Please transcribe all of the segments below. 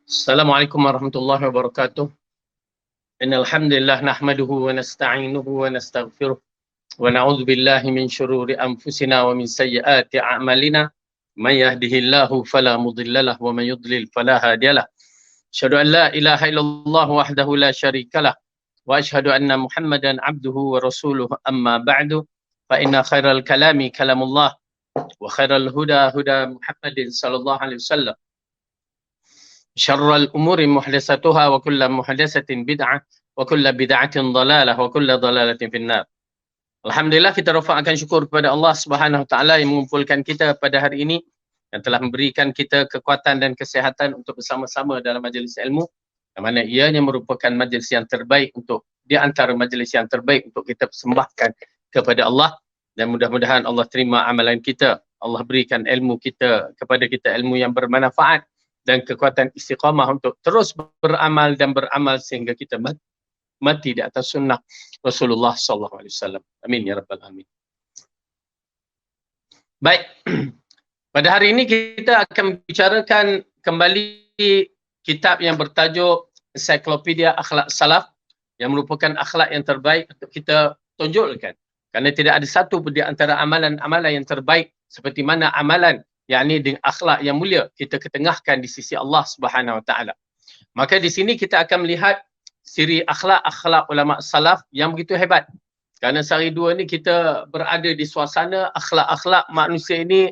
Assalamualaikum warahmatullahi wabarakatuh. Innal hamdalillah nahmaduhu wa nasta'inuhu wa nastaghfiruh wa na'udzu billahi min shururi anfusina wa min sayyiati a'malina. May yahdihillahu fala mudhillalah wa may yudlil fala hadiyalah. Asyhadu an la ilaha illallah wahdahu la syarikalah wa asyhadu anna Muhammadan abduhu wa rasuluhu amma ba'du. Fa inna khairal kalami kalamullah wa khairal huda huda Muhammadin sallallahu alaihi wasallam. Syarrul umuri muhdatsatuha wa kullu muhdatsatin bid'ah wa kullu bid'atin dhalalah wa kullu dhalalatin finnar. Alhamdulillah, kita rafa'kan syukur kepada Allah Subhanahu wa taala yang mengumpulkan kita pada hari ini, yang telah memberikan kita kekuatan dan kesihatan untuk bersama-sama dalam majlis ilmu, yang mana ianya merupakan majlis yang terbaik untuk di antara majlis yang terbaik untuk kita persembahkan kepada Allah, dan mudah-mudahan Allah terima amalan kita. Allah berikan ilmu kita kepada kita, ilmu yang bermanfaat dan kekuatan istiqamah untuk terus beramal dan beramal sehingga kita mati di atas sunnah Rasulullah SAW. Amin ya rabbal alamin. Baik, pada hari ini kita akan bicarakan kembali kitab yang bertajuk Ensiklopedia Akhlak Salaf, yang merupakan akhlak yang terbaik untuk kita tunjukkan. Kerana tidak ada satu di antara amalan-amalan yang terbaik seperti mana amalan yakni dengan akhlak yang mulia kita ketengahkan di sisi Allah Subhanahu wa taala. Maka di sini kita akan melihat siri akhlak ulama salaf yang begitu hebat. Kerana sehari dua ni kita berada di suasana akhlak manusia ini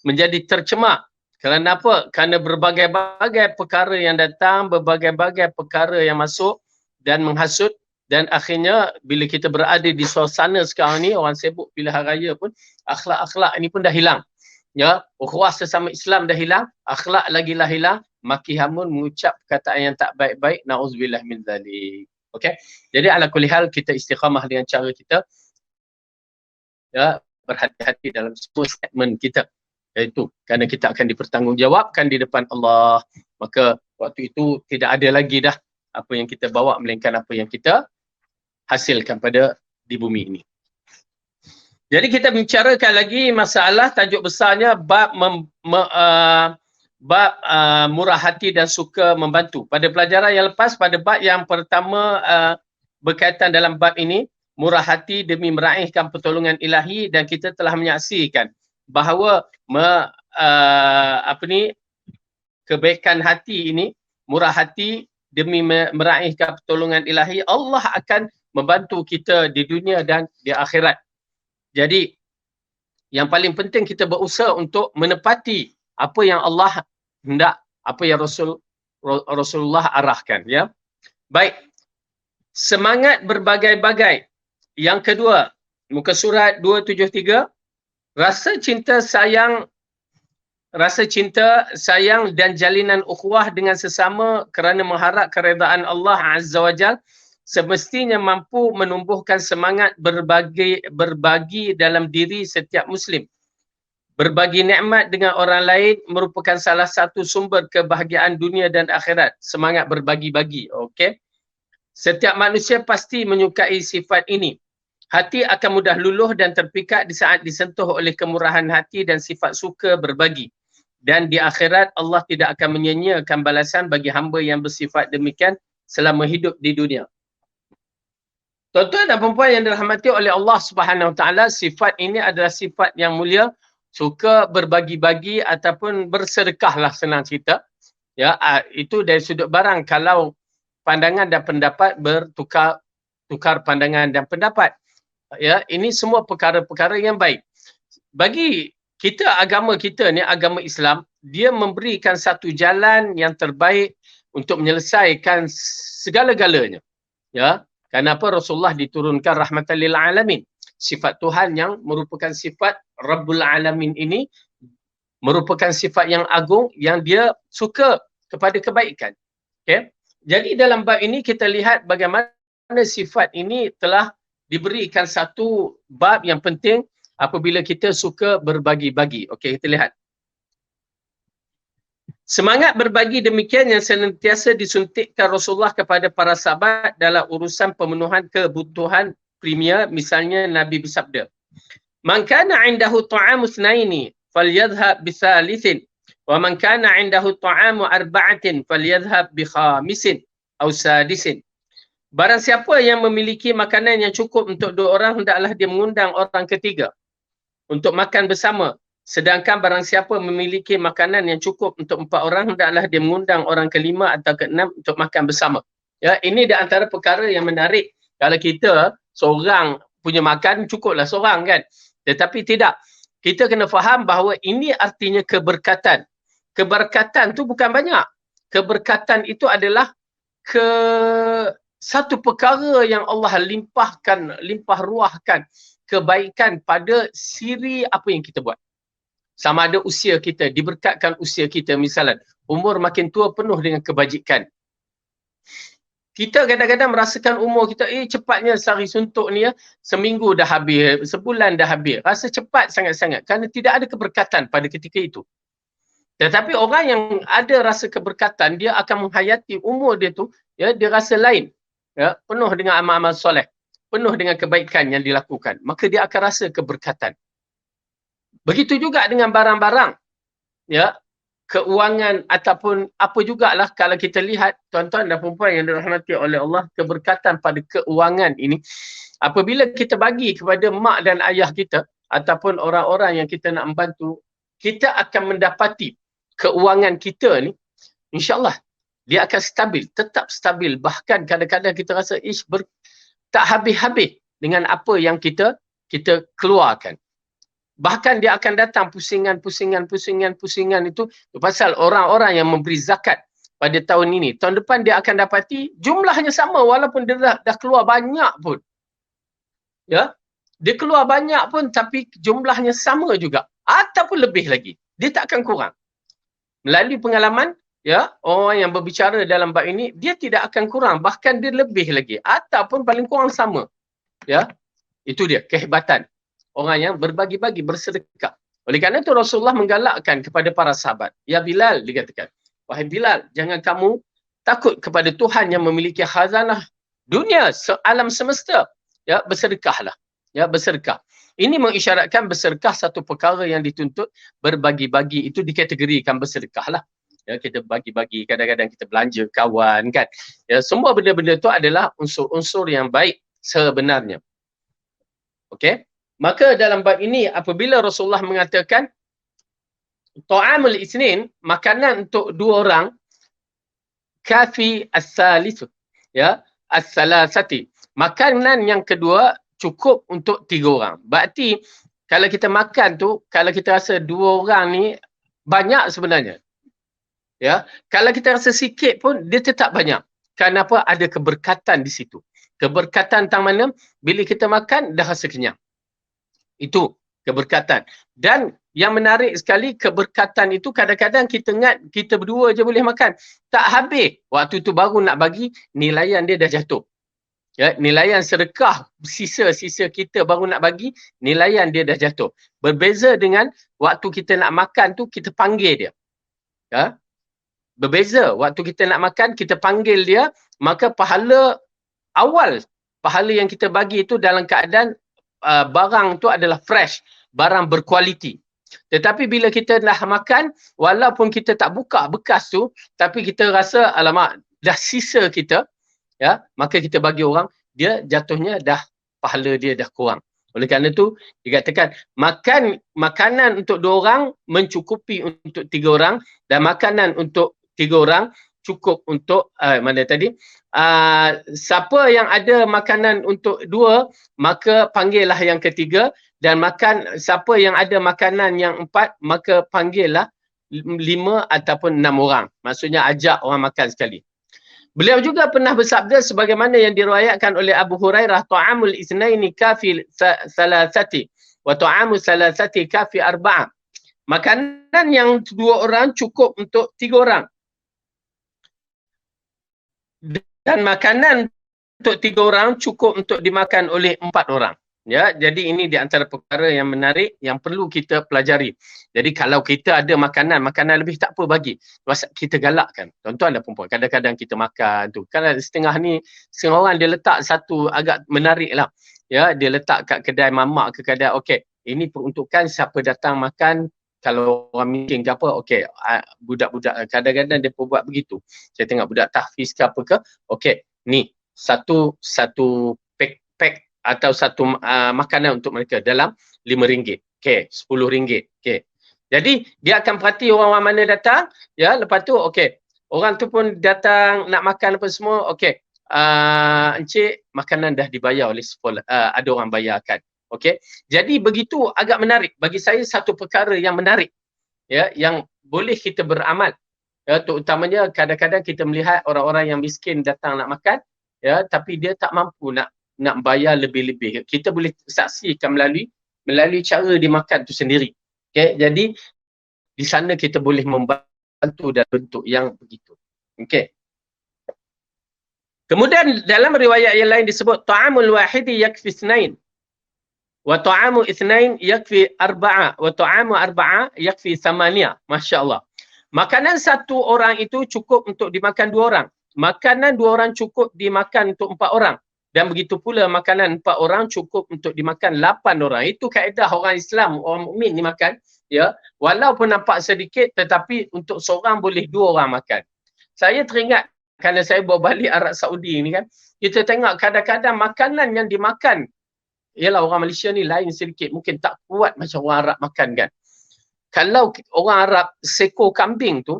menjadi tercemar. Kerana apa? Kerana berbagai-bagai perkara yang datang, berbagai-bagai perkara yang masuk dan menghasut, dan akhirnya bila kita berada di suasana sekarang ni, orang sibuk pilihan raya pun, akhlak-akhlak ini pun dah hilang. Ya, ukhuwah sesama Islam dah hilang, akhlak lagi lah hilang, maki hamun mengucap perkataan yang tak baik-baik, na'udzubillah min zalik. Okey. Jadi ala kulli hal kita istiqamah dengan cara kita, ya, berhati-hati dalam semua statement kita, iaitu kerana kita akan dipertanggungjawabkan di depan Allah. Maka waktu itu tidak ada lagi dah apa yang kita bawa melainkan apa yang kita hasilkan pada di bumi ini. Jadi kita bicarakan lagi masalah tajuk besarnya bab murah hati dan suka membantu. Pada pelajaran yang lepas, pada bab yang pertama berkaitan dalam bab ini, murah hati demi meraihkan pertolongan ilahi, dan kita telah menyaksikan bahawa kebaikan hati ini, murah hati demi meraihkan pertolongan ilahi, Allah akan membantu kita di dunia dan di akhirat. Jadi yang paling penting kita berusaha untuk menepati apa yang Allah hendak, apa yang Rasulullah arahkan, ya. Baik. Semangat berbagai-bagai. Yang kedua, muka surat 273, rasa cinta sayang dan jalinan ukhuwah dengan sesama kerana mengharap keredaan Allah Azza wa Jalla semestinya mampu menumbuhkan semangat berbagi dalam diri setiap Muslim. Berbagi nikmat dengan orang lain merupakan salah satu sumber kebahagiaan dunia dan akhirat. Semangat berbagi-bagi. Okey. Setiap manusia pasti menyukai sifat ini. Hati akan mudah luluh dan terpikat di saat disentuh oleh kemurahan hati dan sifat suka berbagi. Dan di akhirat Allah tidak akan menyia-nyiakan balasan bagi hamba yang bersifat demikian selama hidup di dunia. Tuan-tuan dan perempuan yang dirahmati oleh Allah Subhanahu wa taala, sifat ini adalah sifat yang mulia, suka berbagi-bagi ataupun bersedekahlah, senang cerita. Ya, itu dari sudut barang. Kalau pandangan dan pendapat tukar pandangan dan pendapat. Ya, ini semua perkara-perkara yang baik. Bagi kita, agama kita ni, agama Islam, dia memberikan satu jalan yang terbaik untuk menyelesaikan segala-galanya. Ya. Kenapa Rasulullah diturunkan rahmatan lil alamin? Sifat Tuhan yang merupakan sifat Rabbul Alamin ini merupakan sifat yang agung yang dia suka kepada kebaikan. Okay? Jadi dalam bab ini kita lihat bagaimana sifat ini telah diberikan satu bab yang penting apabila kita suka berbagi-bagi. Okey, kita lihat. Semangat berbagi demikian yang senantiasa disuntikkan Rasulullah kepada para sahabat dalam urusan pemenuhan kebutuhan premier. Misalnya Nabi bersabda, "Man kana 'indahu ta'amu tsnaini falyadhhab bisalithin Wa man kana 'indahu ta'amu arba'atin falyadhhab bi khamisin aw sadisin. Barang siapa yang memiliki makanan yang cukup untuk 2 orang, hendaklah dia mengundang orang ketiga untuk makan bersama. Sedangkan barang siapa memiliki makanan yang cukup untuk 4 orang, hendaklah dia mengundang orang kelima atau keenam untuk makan bersama. Ya, ini di antara perkara yang menarik. Kalau kita seorang punya makan, cukuplah seorang kan. Tetapi tidak. Kita kena faham bahawa ini artinya keberkatan. Keberkatan tu bukan banyak. Keberkatan itu adalah satu perkara yang Allah limpah ruahkan kebaikan pada siri apa yang kita buat. Sama ada usia kita, diberkatkan usia kita misalnya, umur makin tua penuh dengan kebajikan. Kita kadang-kadang merasakan umur kita, cepatnya sehari suntuk ni ya, seminggu dah habis, sebulan dah habis. Rasa cepat sangat-sangat kerana tidak ada keberkatan pada ketika itu. Tetapi orang yang ada rasa keberkatan, dia akan menghayati umur dia tu, ya, dia rasa lain. Ya, penuh dengan amal-amal soleh, penuh dengan kebaikan yang dilakukan, maka dia akan rasa keberkatan. Begitu juga dengan barang-barang, ya, keuangan ataupun apa jugalah. Kalau kita lihat tuan-tuan dan puan-puan yang dirahmati oleh Allah, keberkatan pada keuangan ini, apabila kita bagi kepada mak dan ayah kita ataupun orang-orang yang kita nak membantu, kita akan mendapati keuangan kita ni, insya-Allah dia akan stabil, tetap stabil. Bahkan kadang-kadang kita rasa tak habis-habis dengan apa yang kita keluarkan. Bahkan dia akan datang pusingan itu pasal orang-orang yang memberi zakat pada tahun ini. Tahun depan dia akan dapati jumlahnya sama walaupun dia dah keluar banyak pun. Ya. Dia keluar banyak pun tapi jumlahnya sama juga ataupun lebih lagi. Dia tak akan kurang. Melalui pengalaman, ya, orang yang berbicara dalam bab ini, dia tidak akan kurang, bahkan dia lebih lagi ataupun paling kurang sama. Ya. Itu dia kehebatan orang yang berbagi-bagi, bersedekah. Oleh kerana itu Rasulullah menggalakkan kepada para sahabat. Ya Bilal, dikatakan, wahai Bilal, jangan kamu takut kepada Tuhan yang memiliki khazanah dunia, alam semesta. Ya, bersedekahlah. Ya, bersedekah. Ini mengisyaratkan bersedekah satu perkara yang dituntut. Berbagi-bagi itu dikategorikan bersedekahlah. Ya, kita bagi-bagi, kadang-kadang kita belanja kawan kan. Ya, semua benda-benda itu adalah unsur-unsur yang baik sebenarnya. Okey. Maka dalam bab ini apabila Rasulullah mengatakan ta'amul isnin, makanan untuk 2 orang, kafi as-salis, ya, as-salasati. Makanan yang kedua cukup untuk 3 orang. Berarti kalau kita makan tu, kalau kita rasa 2 orang ni banyak sebenarnya. Ya, kalau kita rasa sikit pun dia tetap banyak. Kenapa? Ada keberkatan di situ. Keberkatan tentang mana? Bila kita makan dah rasa kenyang. Itu keberkatan. Dan yang menarik sekali, keberkatan itu kadang-kadang kita ingat kita berdua je boleh makan. Tak habis. Waktu tu baru nak bagi, nilaian dia dah jatuh. Ya, nilaian sedekah sisa-sisa kita baru nak bagi, nilaian dia dah jatuh. Berbeza dengan waktu kita nak makan tu, kita panggil dia. Ya. Berbeza. Waktu kita nak makan, kita panggil dia, maka pahala awal, pahala yang kita bagi itu dalam keadaan barang tu adalah fresh, barang berkualiti. Tetapi bila kita dah makan, walaupun kita tak buka bekas tu, tapi kita rasa alamak dah sisa kita, ya, maka kita bagi orang, dia jatuhnya dah pahala dia dah kurang. Oleh kerana itu dikatakan makanan untuk 2 orang mencukupi untuk 3 orang, dan makanan untuk 3 orang cukup untuk mana tadi? Siapa yang ada makanan untuk 2, maka panggillah yang ketiga, dan siapa yang ada makanan yang 4, maka panggillah 5 ataupun 6 orang. Maksudnya ajak orang makan sekali. Beliau juga pernah bersabda sebagaimana yang diriwayatkan oleh Abu Hurairah, ta'amul isnaini kafi salasati wa ta'amul salasati kafi arba'ah. Makanan yang 2 orang cukup untuk 3 orang. Dan makanan untuk 3 orang cukup untuk dimakan oleh 4 orang. Ya, jadi ini di antara perkara yang menarik yang perlu kita pelajari. Jadi kalau kita ada makanan lebih tak apa bagi. Kita galakkan. Tuan-tuan dan perempuan, kadang-kadang kita makan tu. Kalau setengah orang dia letak satu agak menarik lah. Ya, dia letak kat kedai mamak ke kedai, okey, ini peruntukan siapa datang makan kalau orang miskin ke apa, okey, budak-budak kadang-kadang dia buat begitu. Saya tengok budak tahfiz ke apa ke, okey, ni satu pack atau satu makanan untuk mereka dalam RM5. Okey, RM10. Okey. Jadi dia akan perhati orang-orang mana datang, ya, lepas tu okey. Orang tu pun datang nak makan apa semua, okey. Encik, makanan dah dibayar oleh sekolah, ada orang bayarkan. Okey. Jadi begitu agak menarik. Bagi saya satu perkara yang menarik, ya, yang boleh kita beramal. Ya, terutamanya kadang-kadang kita melihat orang-orang yang miskin datang nak makan, ya, tapi dia tak mampu nak bayar lebih-lebih. Kita boleh saksikan melalui cara dia makan tu sendiri. Okey, jadi di sana kita boleh membantu dalam bentuk yang begitu. Okey. Kemudian dalam riwayat yang lain disebut ta'amul wahidi yakfi ithnain wa ta'amu ithnain yakfi arba'a wa ta'amu arba'a yakfi thamaniya. Masya-Allah. Makanan satu orang itu cukup untuk dimakan dua orang. Makanan dua orang cukup dimakan untuk 4 orang. Dan begitu pula makanan 4 orang cukup untuk dimakan 8 orang. Itu kaedah orang Islam, orang mukmin ni makan, ya. Walaupun nampak sedikit tetapi untuk seorang boleh 2 orang makan. Saya teringat kerana saya bawa balik Arab Saudi ni kan, kita tengok kadang-kadang makanan yang dimakan, ialah orang Malaysia ni lain sedikit, mungkin tak kuat macam orang Arab makan kan. Kalau orang Arab seekor kambing tu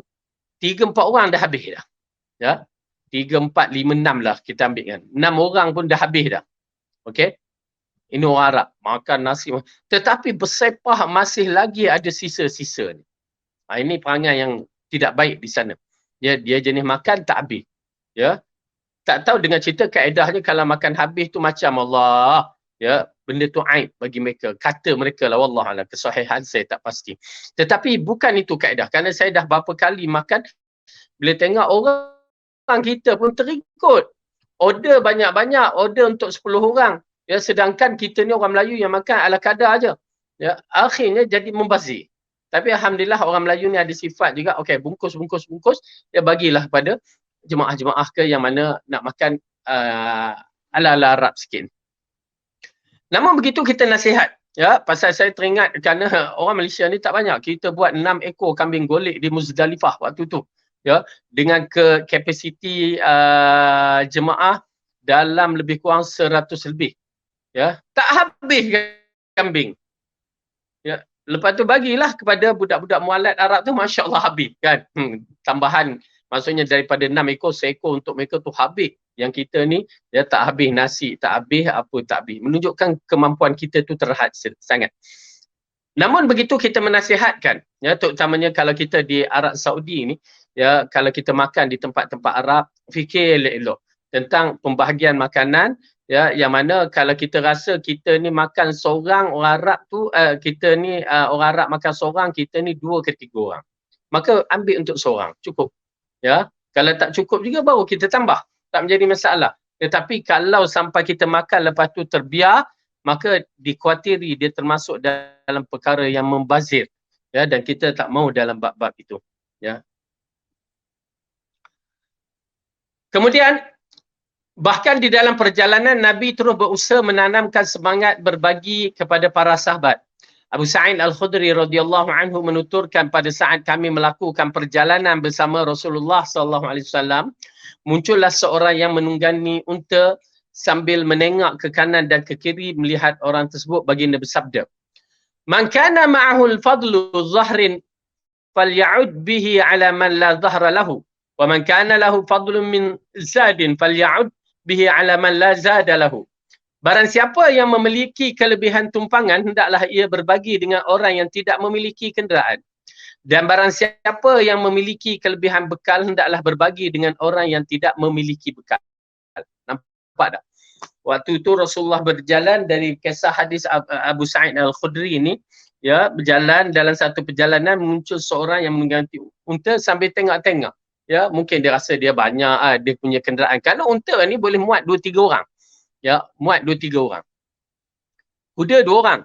3-4 orang dah habis dah. Ya. 3, 4, 5, 6 lah kita ambil kan. 6 orang pun dah habis dah. Okey. Ini orang Arab makan nasi. Tetapi bersepah masih lagi ada sisa-sisa ni. Ini perangai yang tidak baik di sana. Ya, dia jenis makan tak habis. Ya. Tak tahu dengan cerita kaedahnya kalau makan habis tu macam Allah. Ya, benda tu aib bagi mereka. Kata mereka lah, wallahualam, kesahihan saya tak pasti. Tetapi bukan itu kaedah. Kerana saya dah berapa kali makan, bila tengok orang kita pun terikut. Order banyak-banyak, order untuk 10 orang. Ya, sedangkan kita ni orang Melayu yang makan ala kadar aja. Ya, akhirnya jadi membazir. Tapi alhamdulillah orang Melayu ni ada sifat juga, okey, bungkus, ya bagilah kepada jemaah-jemaah ke yang mana nak makan ala-ala Arab sikit. Namun begitu kita nasihat, ya, pasal saya teringat kerana orang Malaysia ni tak banyak. Kita buat 6 ekor kambing golek di Muzdalifah waktu tu, ya, dengan kapasiti jemaah dalam lebih kurang 100 lebih, ya. Tak habis kambing. Ya, lepas tu bagilah kepada budak-budak mualad Arab tu, masya-Allah habis kan. Tambahan, maksudnya daripada 6 ekor, seekor untuk mereka tu habis. Yang kita ni, dia tak habis nasi, tak habis apa, tak habis. Menunjukkan kemampuan kita tu terhad sangat. Namun begitu kita menasihatkan, ya, terutamanya kalau kita di Arab Saudi ni, ya, kalau kita makan di tempat-tempat Arab, fikir elok-elok tentang pembahagian makanan, ya, yang mana kalau kita rasa kita ni makan seorang orang Arab tu, kita ni orang Arab makan seorang, kita ni 2 ke 3 orang. Maka ambil untuk seorang, cukup. Ya, kalau tak cukup juga baru kita tambah. Tak menjadi masalah. Tetapi kalau sampai kita makan lepas tu terbiar, maka dikhawatiri dia termasuk dalam perkara yang membazir. Ya, dan kita tak mau dalam bab-bab itu. Ya. Kemudian, bahkan di dalam perjalanan, Nabi terus berusaha menanamkan semangat berbagi kepada para sahabat. Abu Sa'id Al-Khudri radhiyallahu anhu menuturkan pada saat kami melakukan perjalanan bersama Rasulullah sallallahu alaihi wasallam, muncullah seorang yang menunggangi unta sambil menengok ke kanan dan ke kiri melihat orang tersebut. Baginda bersabda, "Man kana ma'ahu al-fadlu dhahrin falya'ud bihi 'ala man la dhahra lahu, wa man kana lahu fadlun min zadin falya'ud bihi 'ala man la zada lahu." Barang siapa yang memiliki kelebihan tumpangan, hendaklah ia berbagi dengan orang yang tidak memiliki kenderaan. Dan barang siapa yang memiliki kelebihan bekal, hendaklah berbagi dengan orang yang tidak memiliki bekal. Nampak tak? Waktu itu Rasulullah berjalan, dari kisah hadis Abu Sa'id Al-Khudri ini, ya, berjalan dalam satu perjalanan, muncul seorang yang mengganti unta sambil tengok-tengok. Ya, mungkin dia rasa dia banyak, dia punya kenderaan. Kerana unta ni boleh muat 2-3 orang. Ya, muat 2-3 orang. Kuda 2 orang.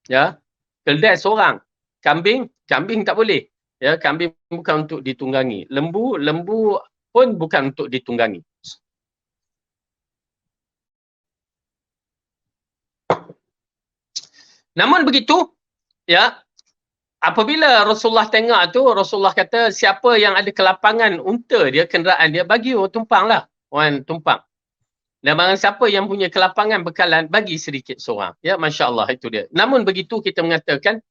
Ya. Keldai seorang. Kambing tak boleh. Ya, kambing bukan untuk ditunggangi. Lembu pun bukan untuk ditunggangi. Namun begitu, ya, apabila Rasulullah tengok tu, Rasulullah kata siapa yang ada kelapangan unta dia, kenderaan dia, bagi orang tumpang lah. Orang tumpang. Dan barang siapa yang punya kelapangan bekalan, bagi sedikit seorang. Ya, Masya Allah, itu dia. Namun begitu kita mengatakan,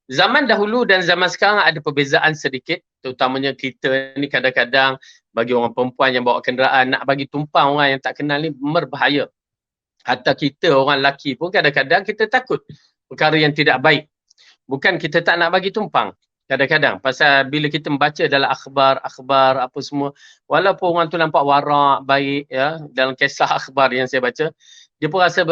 zaman dahulu dan zaman sekarang ada perbezaan sedikit. Terutamanya kita ni kadang-kadang bagi orang perempuan yang bawa kenderaan, nak bagi tumpang orang yang tak kenal ni berbahaya. Hatta kita orang lelaki pun kadang-kadang kita takut perkara yang tidak baik. Bukan kita tak nak bagi tumpang. Kadang-kadang pasal bila kita membaca dalam akhbar apa semua, walaupun orang tu nampak warak, baik ya, dalam kisah akhbar yang saya baca, dia pun rasa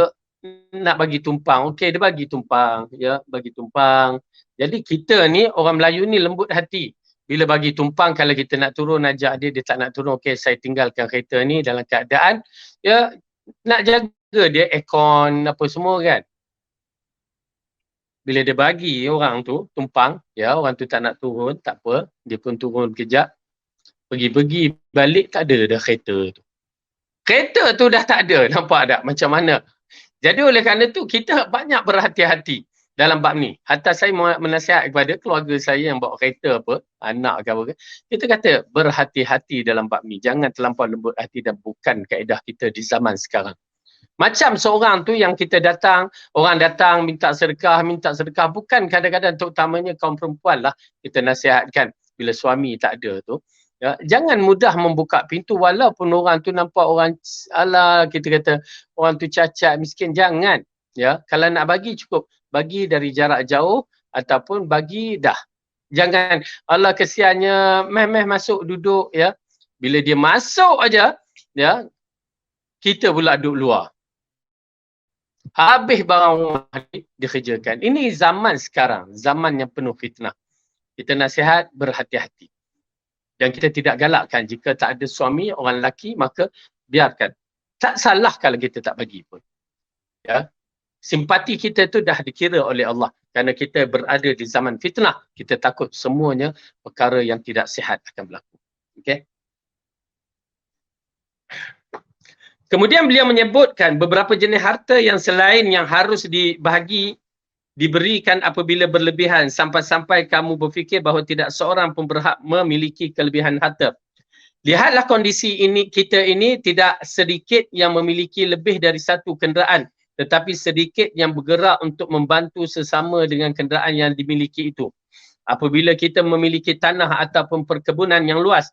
nak bagi tumpang. Okey, dia bagi tumpang, ya, bagi tumpang. Jadi kita ni orang Melayu ni lembut hati. Bila bagi tumpang, kalau kita nak turun ajak dia, dia tak nak turun. Okey, saya tinggalkan kereta ni dalam keadaan ya nak jaga dia aircon apa semua kan. Bila dia bagi orang tu tumpang, ya, orang tu tak nak turun, tak apa, dia pun turun kejap. Pergi-pergi balik tak ada dah kereta tu. Kereta tu dah tak ada, nampak tak macam mana? Jadi oleh kerana tu kita banyak berhati-hati dalam bab ni. Hatta saya menasihat kepada keluarga saya yang bawa kereta apa, anak ke apa ke, kita kata berhati-hati dalam bab ni. Jangan terlampau lembut hati dan bukan kaedah kita di zaman sekarang. Macam seorang tu yang kita datang, orang datang minta sedekah, bukan kadang-kadang terutamanya kaum perempuan lah kita nasihatkan bila suami tak ada tu. Ya, jangan mudah membuka pintu walaupun orang tu nampak orang ala kita kata orang tu cacat, miskin, jangan. Ya, kalau nak bagi cukup bagi dari jarak jauh ataupun bagi dah. Jangan Allah kesiannya meh masuk duduk ya. Bila dia masuk aja ya, kita pula duduk luar. Habis barang rumah dikerjakan. Ini zaman sekarang, zaman yang penuh fitnah. Kita nasihat berhati-hati. Dan kita tidak galakkan jika tak ada suami, orang lelaki, maka biarkan. Tak salah kalau kita tak bagi pun. Ya. Simpati kita tu dah dikira oleh Allah. Kerana kita berada di zaman fitnah. Kita takut semuanya perkara yang tidak sihat akan berlaku. Okay. Kemudian beliau menyebutkan beberapa jenis harta yang selain yang harus diberikan apabila berlebihan sampai-sampai kamu berfikir bahawa tidak seorang pun berhak memiliki kelebihan harta. Lihatlah kondisi ini, kita ini tidak sedikit yang memiliki lebih dari satu kenderaan, tetapi sedikit yang bergerak untuk membantu sesama dengan kenderaan yang dimiliki itu. Apabila kita memiliki tanah ataupun perkebunan yang luas,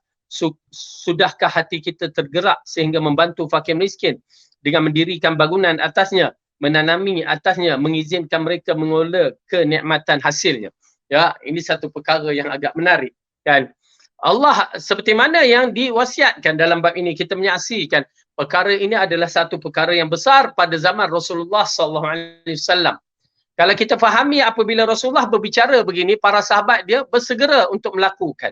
sudahkah hati kita tergerak sehingga membantu fakir miskin dengan mendirikan bangunan atasnya, menanami atasnya, mengizinkan mereka mengelola kenikmatan hasilnya? Ya, ini satu perkara yang agak menarik kan. Allah seperti mana yang diwasiatkan dalam bab ini, kita menyaksikan perkara ini adalah satu perkara yang besar pada zaman Rasulullah SAW. Kalau kita fahami apabila Rasulullah berbicara begini, para sahabat dia bersegera untuk melakukan.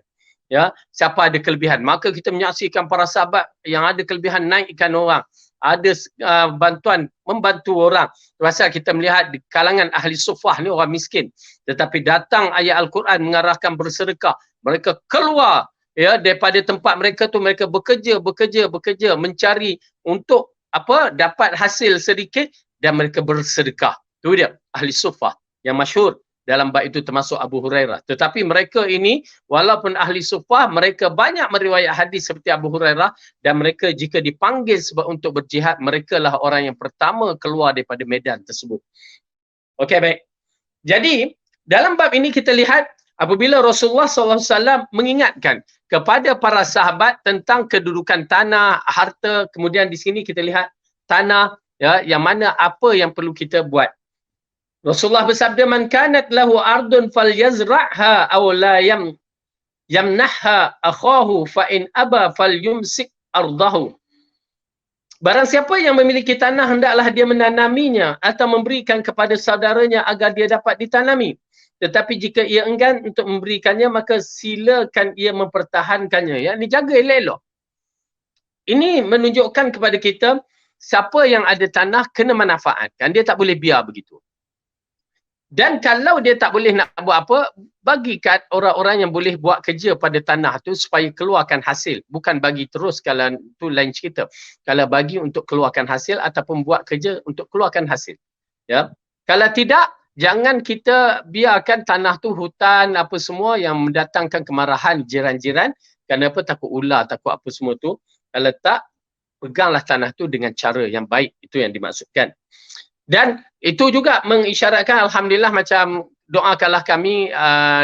Ya, siapa ada kelebihan, maka kita menyaksikan para sahabat yang ada kelebihan naikkan orang, ada bantuan membantu orang. Pasal kita melihat di kalangan ahli sufah ni orang miskin, tetapi datang ayat Al-Quran mengarahkan bersedekah. Mereka keluar ya daripada tempat mereka tu, mereka bekerja mencari untuk apa, dapat hasil sedikit dan mereka bersedekah. Tu dia ahli sufah yang masyhur. Dalam bab itu termasuk Abu Hurairah. Tetapi mereka ini walaupun ahli sufah, mereka banyak meriwayat hadis seperti Abu Hurairah, dan mereka jika dipanggil sebab untuk berjihad, mereka lah orang yang pertama keluar daripada medan tersebut. Okey, baik. Jadi dalam bab ini kita lihat apabila Rasulullah SAW mengingatkan kepada para sahabat tentang kedudukan tanah, harta, kemudian di sini kita lihat tanah ya, yang mana apa yang perlu kita buat. Rasulullah bersabda, man kanat lahu ardun falyazra'ha aw la yamnahha akhahu fa in aba falyumsik ardahu. Barang siapa yang memiliki tanah, hendaklah dia menanaminya atau memberikan kepada saudaranya agar dia dapat ditanami. Tetapi jika ia enggan untuk memberikannya, maka silakan ia mempertahankannya. Ya, ini jaga elok-elok. Ini menunjukkan kepada kita siapa yang ada tanah kena manfaatkan. Dia tak boleh biar begitu. Dan kalau dia tak boleh nak buat apa, bagi kat orang-orang yang boleh buat kerja pada tanah tu supaya keluarkan hasil. Bukan bagi terus, kalau tu lain cerita. Kalau bagi untuk keluarkan hasil ataupun buat kerja untuk keluarkan hasil. Ya. Kalau tidak, jangan kita biarkan tanah tu hutan apa semua yang mendatangkan kemarahan jiran-jiran. Kenapa? Takut ular, takut apa semua tu. Kalau tak, peganglah tanah tu dengan cara yang baik. Itu yang dimaksudkan. Dan itu juga mengisyaratkan, alhamdulillah, macam doakanlah kami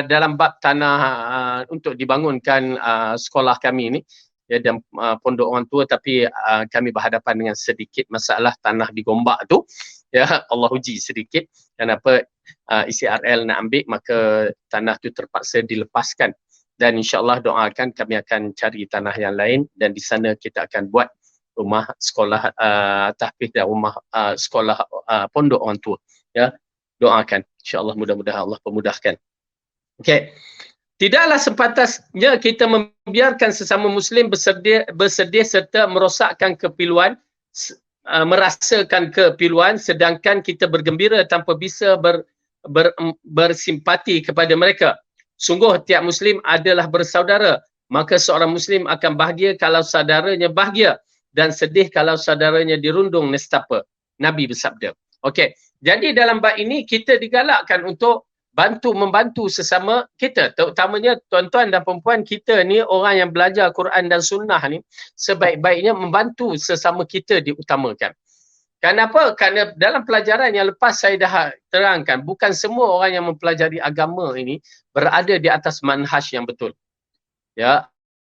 dalam bab tanah untuk dibangunkan sekolah kami ni, ya, dan pondok orang tua, tapi kami berhadapan dengan sedikit masalah tanah di Gombak tu, ya, Allah uji sedikit. Kenapa ICRL nak ambil, maka tanah tu terpaksa dilepaskan. Dan insyaAllah doakan kami akan cari tanah yang lain, dan di sana kita akan buat rumah sekolah tahfiz dan rumah sekolah pondok orang tua, ya. Doakan, insyaAllah, mudah-mudahan Allah pemudahkan. Okey. Tidaklah sepantasnya kita membiarkan sesama Muslim bersedih serta merosakkan kepiluan, merasakan kepiluan, sedangkan kita bergembira tanpa bisa bersimpati kepada mereka. Sungguh tiap Muslim adalah bersaudara, maka seorang Muslim akan bahagia kalau saudaranya bahagia, dan sedih kalau saudaranya dirundung nestapa. Nabi bersabda. Okey. Jadi dalam bab ini kita digalakkan untuk membantu sesama kita, terutamanya tuan-tuan dan perempuan kita ni, orang yang belajar Quran dan Sunnah ni, sebaik-baiknya membantu sesama kita diutamakan. Kenapa? Kerana dalam pelajaran yang lepas saya dah terangkan, bukan semua orang yang mempelajari agama ini berada di atas manhaj yang betul. Ya,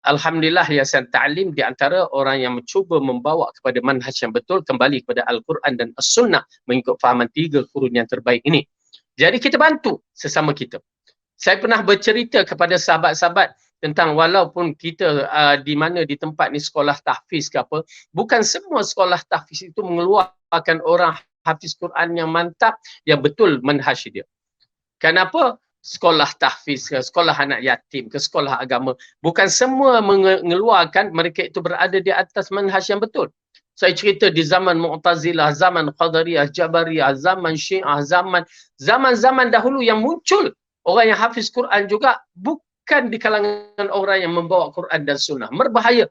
alhamdulillah, Yayasan Ta'lim di antara orang yang mencuba membawa kepada manhaj yang betul, kembali kepada Al-Quran dan As-Sunnah mengikut fahaman 3 kurun yang terbaik ini. Jadi kita bantu sesama kita. Saya pernah bercerita kepada sahabat-sahabat tentang walaupun kita di mana di tempat ni sekolah tahfiz ke apa, bukan semua sekolah tahfiz itu mengeluarkan orang hafiz Quran yang mantap, yang betul manhaj dia. Kenapa? Sekolah tahfiz ke, sekolah anak yatim ke, sekolah agama, bukan semua mengeluarkan mereka itu berada di atas manhaj yang betul. Saya cerita di zaman Mu'tazilah, zaman Qadariyah, Jabariyah, zaman Syiah, zaman dahulu yang muncul orang yang hafiz Quran juga bukan di kalangan orang yang membawa Quran dan Sunnah. Berbahaya.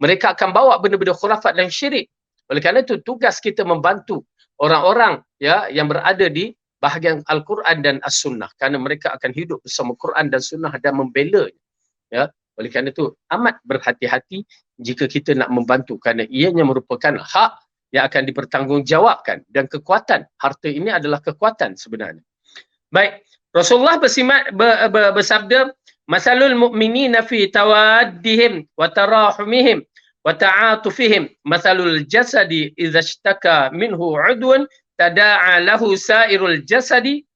Mereka akan bawa benda-benda khurafat dan syirik. Oleh kerana itu tugas kita membantu orang-orang, ya, yang berada di bahagian Al-Quran dan As-Sunnah, kerana mereka akan hidup bersama Quran dan Sunnah dan membela. Ya, oleh kerana itu amat berhati-hati jika kita nak membantu, kerana ianya merupakan hak yang akan dipertanggungjawabkan, dan kekuatan harta ini adalah kekuatan sebenarnya. Baik, Rasulullah bersabda, "Masalul mu'minina fi tawaddihim wa tarahumihim wa ta'atufihim masalul jasadi idza ishtaka minhu 'udwan tada'a lahu sa'irul jasadi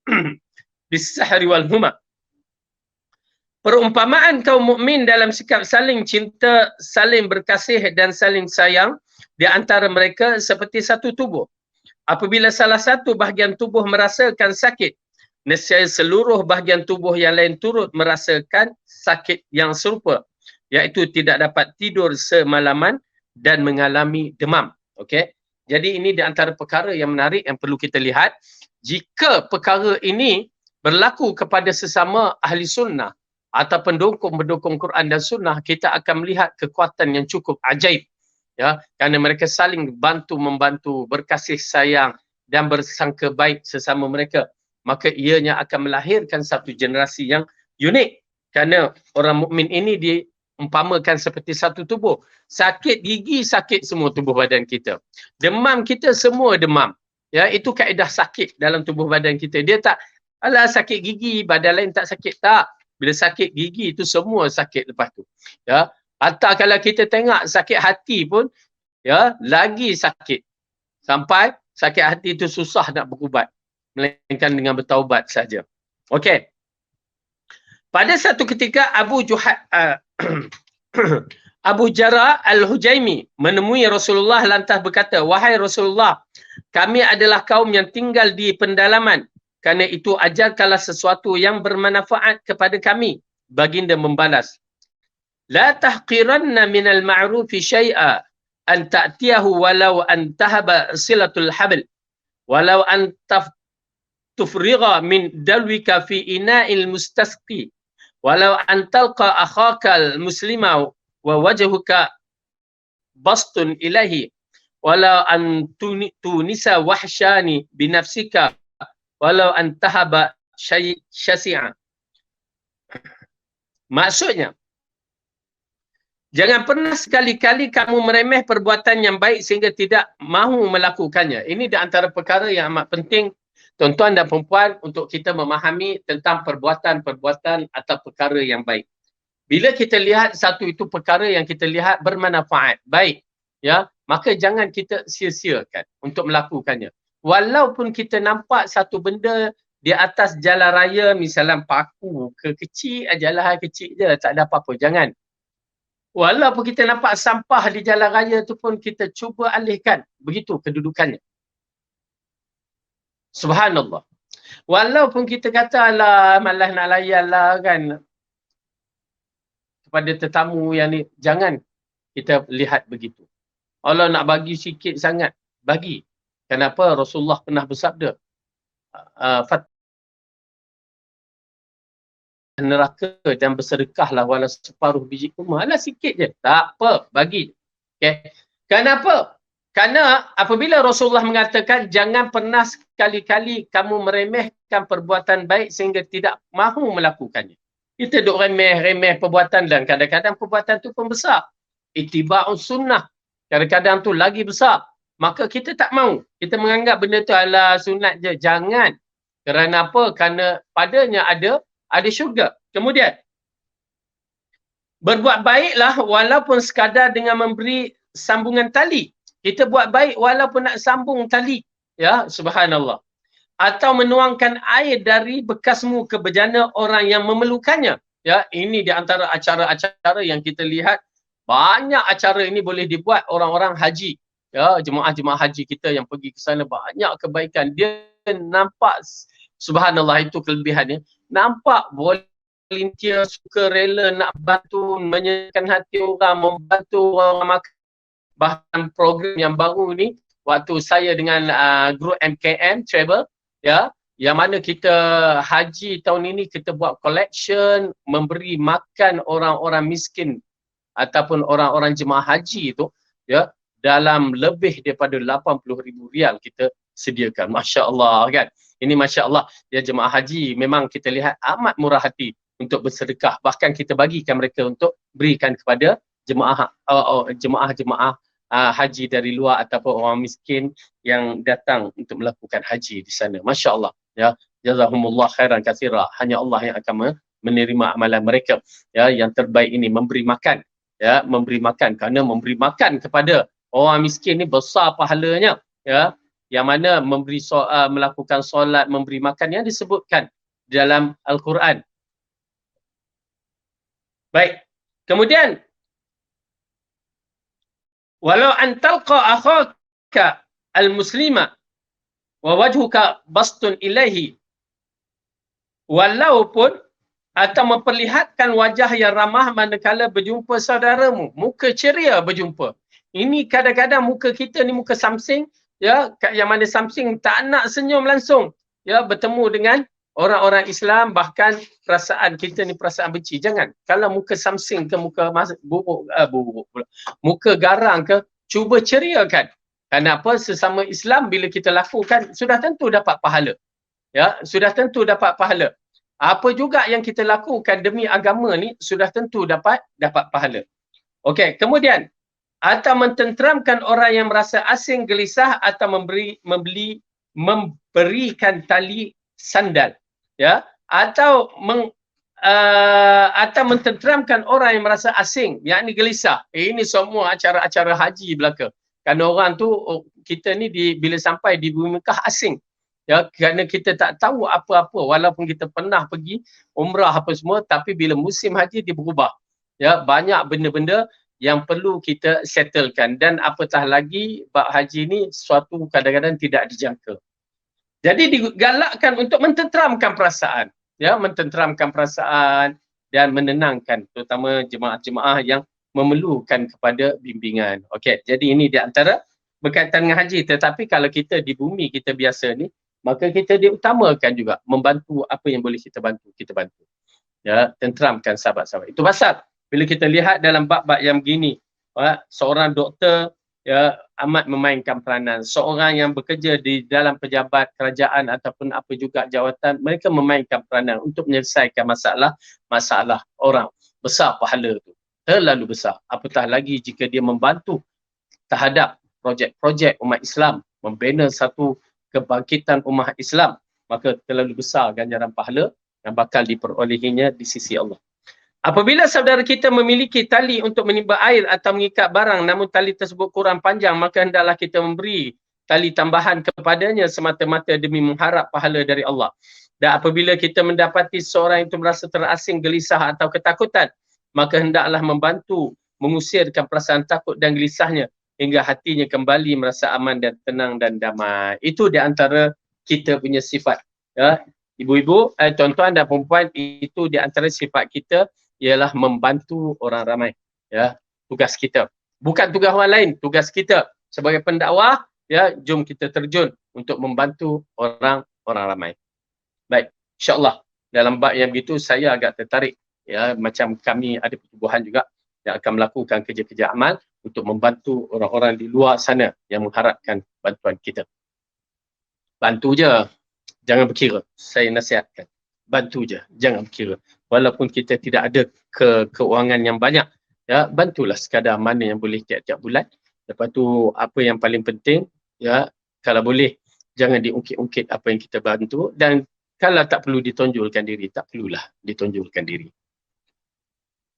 bis-sahri wal huma." Perumpamaan kaum mukmin dalam sikap saling cinta, saling berkasih dan saling sayang di antara mereka seperti satu tubuh. Apabila salah satu bahagian tubuh merasakan sakit, nescaya seluruh bahagian tubuh yang lain turut merasakan sakit yang serupa, iaitu tidak dapat tidur semalaman dan mengalami demam. Okey. Jadi ini di antara perkara yang menarik yang perlu kita lihat. Jika perkara ini berlaku kepada sesama ahli sunnah atau pendukung Quran dan Sunnah, kita akan melihat kekuatan yang cukup ajaib, ya, kerana mereka saling bantu-membantu, berkasih sayang dan bersangka baik sesama mereka. Maka ianya akan melahirkan satu generasi yang unik, kerana orang mukmin ini diumpamakan seperti satu tubuh. Sakit gigi, sakit semua tubuh badan kita. Demam kita, semua demam. Ya, itu kaedah sakit dalam tubuh badan kita. Dia tak, alah sakit gigi, badan lain tak sakit. Tak. Bila sakit gigi itu semua sakit lepas tu. Ya, atau kalau kita tengok sakit hati pun, ya, lagi sakit. Sampai sakit hati itu susah nak berubat, melainkan dengan bertaubat saja. Okey. Pada satu ketika Abu Jarrah Al-Hujaimi menemui Rasulullah lantas berkata, "Wahai Rasulullah, kami adalah kaum yang tinggal di pendalaman. Kerana itu ajarkanlah sesuatu yang bermanfaat kepada kami." Baginda membalas, "La tahqiranna minal ma'rufi syai'a an ta'tiyahu walau an tahaba silatul habl walau an tufrigha min dalwika fi ina'il mustasqi walau an talqa akhaka al-muslima wa wajhuka bastun ilahi walau an tunisa wahshani binafsika walau antahaba syasi'a. Maksudnya, jangan pernah sekali-kali kamu meremeh perbuatan yang baik sehingga tidak mahu melakukannya. Ini di antara perkara yang amat penting, tuan-tuan dan perempuan, untuk kita memahami tentang perbuatan-perbuatan atau perkara yang baik. Bila kita lihat satu itu perkara yang kita lihat bermanfaat, baik, ya, maka jangan kita sia-siakan untuk melakukannya. Walaupun kita nampak satu benda di atas jalan raya, misalnya paku ke kecil, jalan kecil je, tak ada apa-apa, jangan. Walaupun kita nampak sampah di jalan raya tu pun kita cuba alihkan. Begitu kedudukannya. Subhanallah. Walaupun kita kata lah malas nak layan lah kan kepada tetamu yang ni, jangan kita lihat begitu. Allah nak bagi sikit sangat, bagi. Kenapa? Rasulullah pernah bersabda, neraka dan bersedekahlah walau separuh biji kurma. Alah sikit je. Tak apa, bagi. Okay. Kenapa? Kerana apabila Rasulullah mengatakan jangan pernah sekali-kali kamu meremehkan perbuatan baik sehingga tidak mahu melakukannya. Kita duk remeh-remeh perbuatan dan kadang-kadang perbuatan tu pun besar. Ittiba'us sunnah. Kadang-kadang tu lagi besar. Maka kita tak mahu. Kita menganggap benda tu adalah sunat je. Jangan. Kerana apa? Kerana padanya ada syurga. Kemudian, berbuat baiklah walaupun sekadar dengan memberi sambungan tali. Kita buat baik walaupun nak sambung tali. Ya, subhanallah. Atau menuangkan air dari bekasmu ke bejana orang yang memerlukannya. Ya, ini di antara acara-acara yang kita lihat. Banyak acara ini boleh dibuat orang-orang haji. Ya, jemaah-jemaah haji kita yang pergi ke sana, banyak kebaikan. Dia nampak, subhanallah, itu kelebihannya. Nampak volunteer, suka rela nak bantu, menyenangkan hati orang, membantu orang makan. Bahkan program yang baru ni, waktu saya dengan grup MKM Travel, ya, yang mana kita haji tahun ini, kita buat collection, memberi makan orang-orang miskin ataupun orang-orang jemaah haji itu, ya, dalam lebih daripada 80,000 rial kita sediakan. Masya Allah kan. Ini Masya Allah, ya, jemaah haji memang kita lihat amat murah hati untuk bersedekah. Bahkan kita bagikan mereka untuk berikan kepada jemaah haji dari luar ataupun orang miskin yang datang untuk melakukan haji di sana. Masya Allah. Ya, jazahumullah khairan katsira. Hanya Allah yang akan menerima amalan mereka. Ya, yang terbaik ini memberi makan. Ya, memberi makan. Kerana memberi makan kepada orang miskin ni besar pahalanya. Ya, yang mana melakukan solat, memberi makan yang disebutkan dalam Al-Quran. Baik. Kemudian, walau an talqa akhaka al-muslima wa wajhuka bastun ilaihi, walaupun atau memperlihatkan wajah yang ramah manakala berjumpa saudaramu, muka ceria berjumpa. Ini kadang-kadang muka kita ni muka samsing, ya, yang mana samsing tak nak senyum langsung, ya, bertemu dengan orang-orang Islam, bahkan perasaan kita ni perasaan benci. Jangan. Kalau muka samsing ke muka buruk pula, muka garang ke, cuba ceriakan. Kenapa? Sesama Islam bila kita lakukan, sudah tentu dapat pahala. Ya, sudah tentu dapat pahala. Apa juga yang kita lakukan demi agama ni, sudah tentu dapat pahala. Okey, kemudian, atau mententeramkan orang yang merasa asing, gelisah, atau memberikan tali sandal. Ya, atau mententeramkan orang yang merasa asing, yakni gelisah. Ini semua acara-acara haji belaka. Kerana orang tu, kita ni bila sampai di bumi Mekah asing. Ya, kerana kita tak tahu apa-apa, walaupun kita pernah pergi umrah apa semua, tapi bila musim haji dia berubah. Ya, banyak benda-benda yang perlu kita settlekan, dan apatah lagi bab haji ni suatu kadang-kadang tidak dijangka. Jadi digalakkan untuk mententeramkan perasaan, ya, mententeramkan perasaan dan menenangkan, terutama jemaah-jemaah yang memerlukan kepada bimbingan. Okey, jadi ini di antara berkaitan dengan haji. Tetapi kalau kita di bumi kita biasa ni, maka kita diutamakan juga membantu apa yang boleh kita bantu, Ya, tenteramkan sahabat-sahabat. Itu pasal bila kita lihat dalam bab-bab yang begini, seorang doktor ya amat memainkan peranan. Seorang yang bekerja di dalam pejabat kerajaan ataupun apa juga jawatan, mereka memainkan peranan untuk menyelesaikan masalah orang. Besar pahala tu, terlalu besar. Apatah lagi jika dia membantu terhadap projek-projek umat Islam, membina satu kebangkitan umat Islam, maka terlalu besar ganjaran pahala yang bakal diperolehinya di sisi Allah. Apabila saudara kita memiliki tali untuk menimba air atau mengikat barang namun tali tersebut kurang panjang, maka hendaklah kita memberi tali tambahan kepadanya semata-mata demi mengharap pahala dari Allah. Dan apabila kita mendapati seorang itu merasa terasing, gelisah atau ketakutan, maka hendaklah membantu mengusirkan perasaan takut dan gelisahnya hingga hatinya kembali merasa aman dan tenang dan damai. Itu di antara kita punya sifat. Ya. Ibu-ibu, tuan-tuan dan perempuan, itu di antara sifat kita ialah membantu orang ramai. Ya, tugas kita. Bukan tugas orang lain, tugas kita sebagai pendakwah, ya, jom kita terjun untuk membantu orang ramai. Baik, insya-Allah dalam bab yang begitu saya agak tertarik, ya, macam kami ada pertubuhan juga yang akan melakukan kerja-kerja amal untuk membantu orang-orang di luar sana yang mengharapkan bantuan kita. Bantu je, jangan berkira. Saya nasihatkan. Bantu je, jangan berkira. Walaupun kita tidak ada keuangan yang banyak, ya, bantulah sekadar mana yang boleh tiap-tiap bulan. Lepas tu apa yang paling penting, ya, kalau boleh jangan diungkit-ungkit apa yang kita bantu, dan kalau tak perlu ditonjolkan diri, tak perlulah ditonjolkan diri.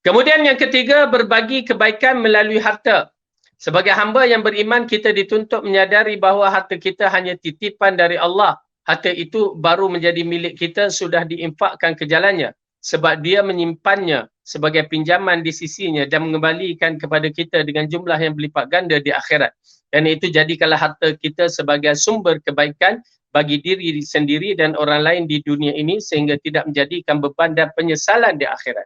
Kemudian yang ketiga, berbagi kebaikan melalui harta. Sebagai hamba yang beriman, kita dituntut menyadari bahawa harta kita hanya titipan dari Allah. Harta itu baru menjadi milik kita sudah diinfakkan ke jalannya, sebab dia menyimpannya sebagai pinjaman di sisinya dan mengembalikan kepada kita dengan jumlah yang berlipat ganda di akhirat. Dan itu jadikanlah harta kita sebagai sumber kebaikan bagi diri sendiri dan orang lain di dunia ini sehingga tidak menjadikan beban dan penyesalan di akhirat.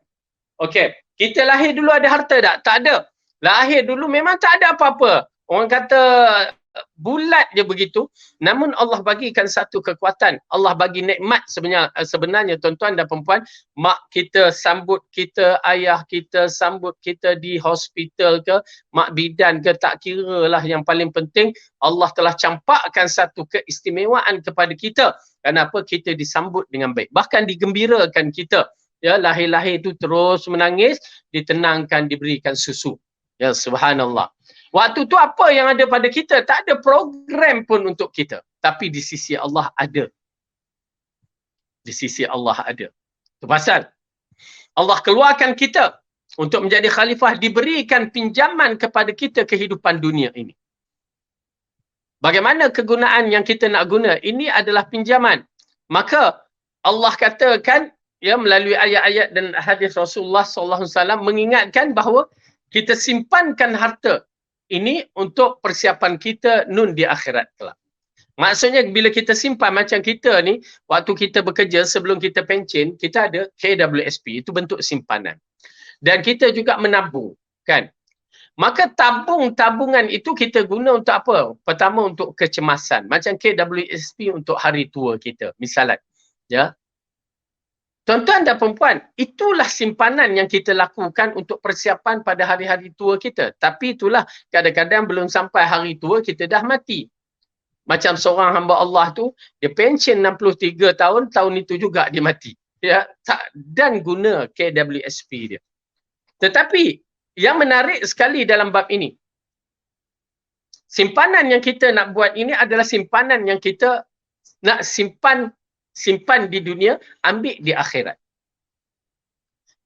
Okey, kita lahir dulu ada harta tak? Tak ada. Lahir dulu memang tak ada apa-apa. Orang kata bulat je begitu, namun Allah bagikan satu kekuatan. Allah bagi nikmat sebenarnya tuan-tuan dan perempuan. Mak kita sambut kita, ayah kita sambut kita di hospital ke, mak bidan ke, tak kira lah, yang paling penting Allah telah campakkan satu keistimewaan kepada kita. Kenapa? Kita disambut dengan baik, bahkan digembirakan kita. Ya, lahir-lahir itu terus menangis, ditenangkan, diberikan susu. Ya, subhanallah. Waktu tu apa yang ada pada kita? Tak ada program pun untuk kita. Tapi di sisi Allah ada. Di sisi Allah ada. Itu pasal Allah keluarkan kita untuk menjadi khalifah, diberikan pinjaman kepada kita kehidupan dunia ini. Bagaimana kegunaan yang kita nak guna? Ini adalah pinjaman. Maka Allah katakan, ya, melalui ayat-ayat dan hadis Rasulullah SAW mengingatkan bahawa kita simpankan harta ini untuk persiapan kita nun di akhirat kelak. Maksudnya bila kita simpan, macam kita ni, waktu kita bekerja sebelum kita pencen, kita ada KWSP, itu bentuk simpanan. Dan kita juga menabung, kan? Maka tabungan itu kita guna untuk apa? Pertama untuk kecemasan. Macam KWSP untuk hari tua kita, misalnya. Ya. Tuan-tuan dan perempuan, itulah simpanan yang kita lakukan untuk persiapan pada hari-hari tua kita. Tapi itulah, kadang-kadang belum sampai hari tua, kita dah mati. Macam seorang hamba Allah tu, dia pension 63 tahun, tahun itu juga dia mati. Ya, dan guna KWSP dia. Tetapi, yang menarik sekali dalam bab ini, simpanan yang kita nak buat ini adalah simpanan yang kita nak simpan di dunia, ambil di akhirat.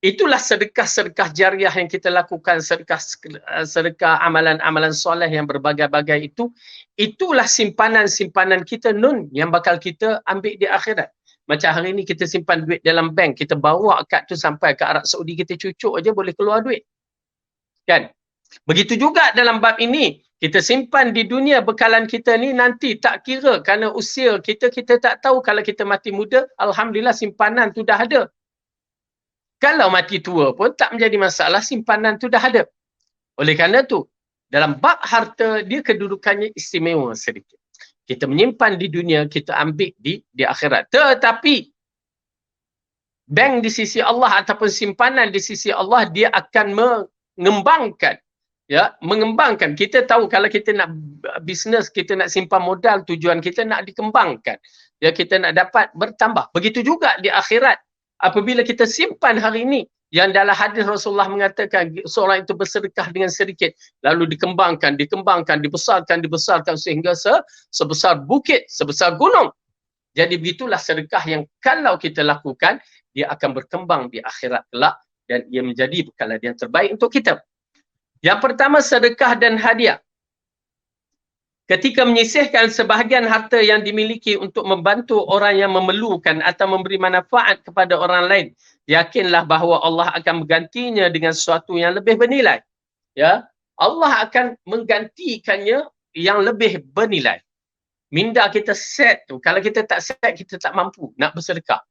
Itulah sedekah-sedekah jariah yang kita lakukan, sedekah amalan-amalan soleh yang berbagai-bagai itu. Itulah simpanan-simpanan kita nun yang bakal kita ambil di akhirat. Macam hari ni kita simpan duit dalam bank, kita bawa kad tu sampai ke Arab Saudi, kita cucuk aja boleh keluar duit. Kan? Begitu juga dalam bab ini, kita simpan di dunia bekalan kita ni nanti tak kira kerana usia kita, kita tak tahu kalau kita mati muda, alhamdulillah simpanan tu dah ada. Kalau mati tua pun tak menjadi masalah, simpanan tu dah ada. Oleh kerana tu, dalam bab harta, dia kedudukannya istimewa sedikit. Kita menyimpan di dunia, kita ambil di akhirat. Tetapi, bank di sisi Allah ataupun simpanan di sisi Allah, dia akan mengembangkan, Ya, mengembangkan. Kita tahu kalau kita nak bisnes, kita nak simpan modal, tujuan kita nak dikembangkan. Ya, kita nak dapat bertambah. Begitu juga di akhirat. Apabila kita simpan hari ini, yang dalam hadis Rasulullah mengatakan seorang itu bersedekah dengan sedikit, lalu dikembangkan, dibesarkan sehingga sebesar bukit, sebesar gunung. Jadi begitulah sedekah yang kalau kita lakukan, dia akan berkembang di akhirat kelak dan ia menjadi bekalan yang terbaik untuk kita. Yang pertama, sedekah dan hadiah. Ketika menyisihkan sebahagian harta yang dimiliki untuk membantu orang yang memerlukan atau memberi manfaat kepada orang lain, yakinlah bahawa Allah akan menggantinya dengan sesuatu yang lebih bernilai. Ya, Allah akan menggantikannya yang lebih bernilai. Minda kita set tu, kalau kita tak set, kita tak mampu nak bersedekah.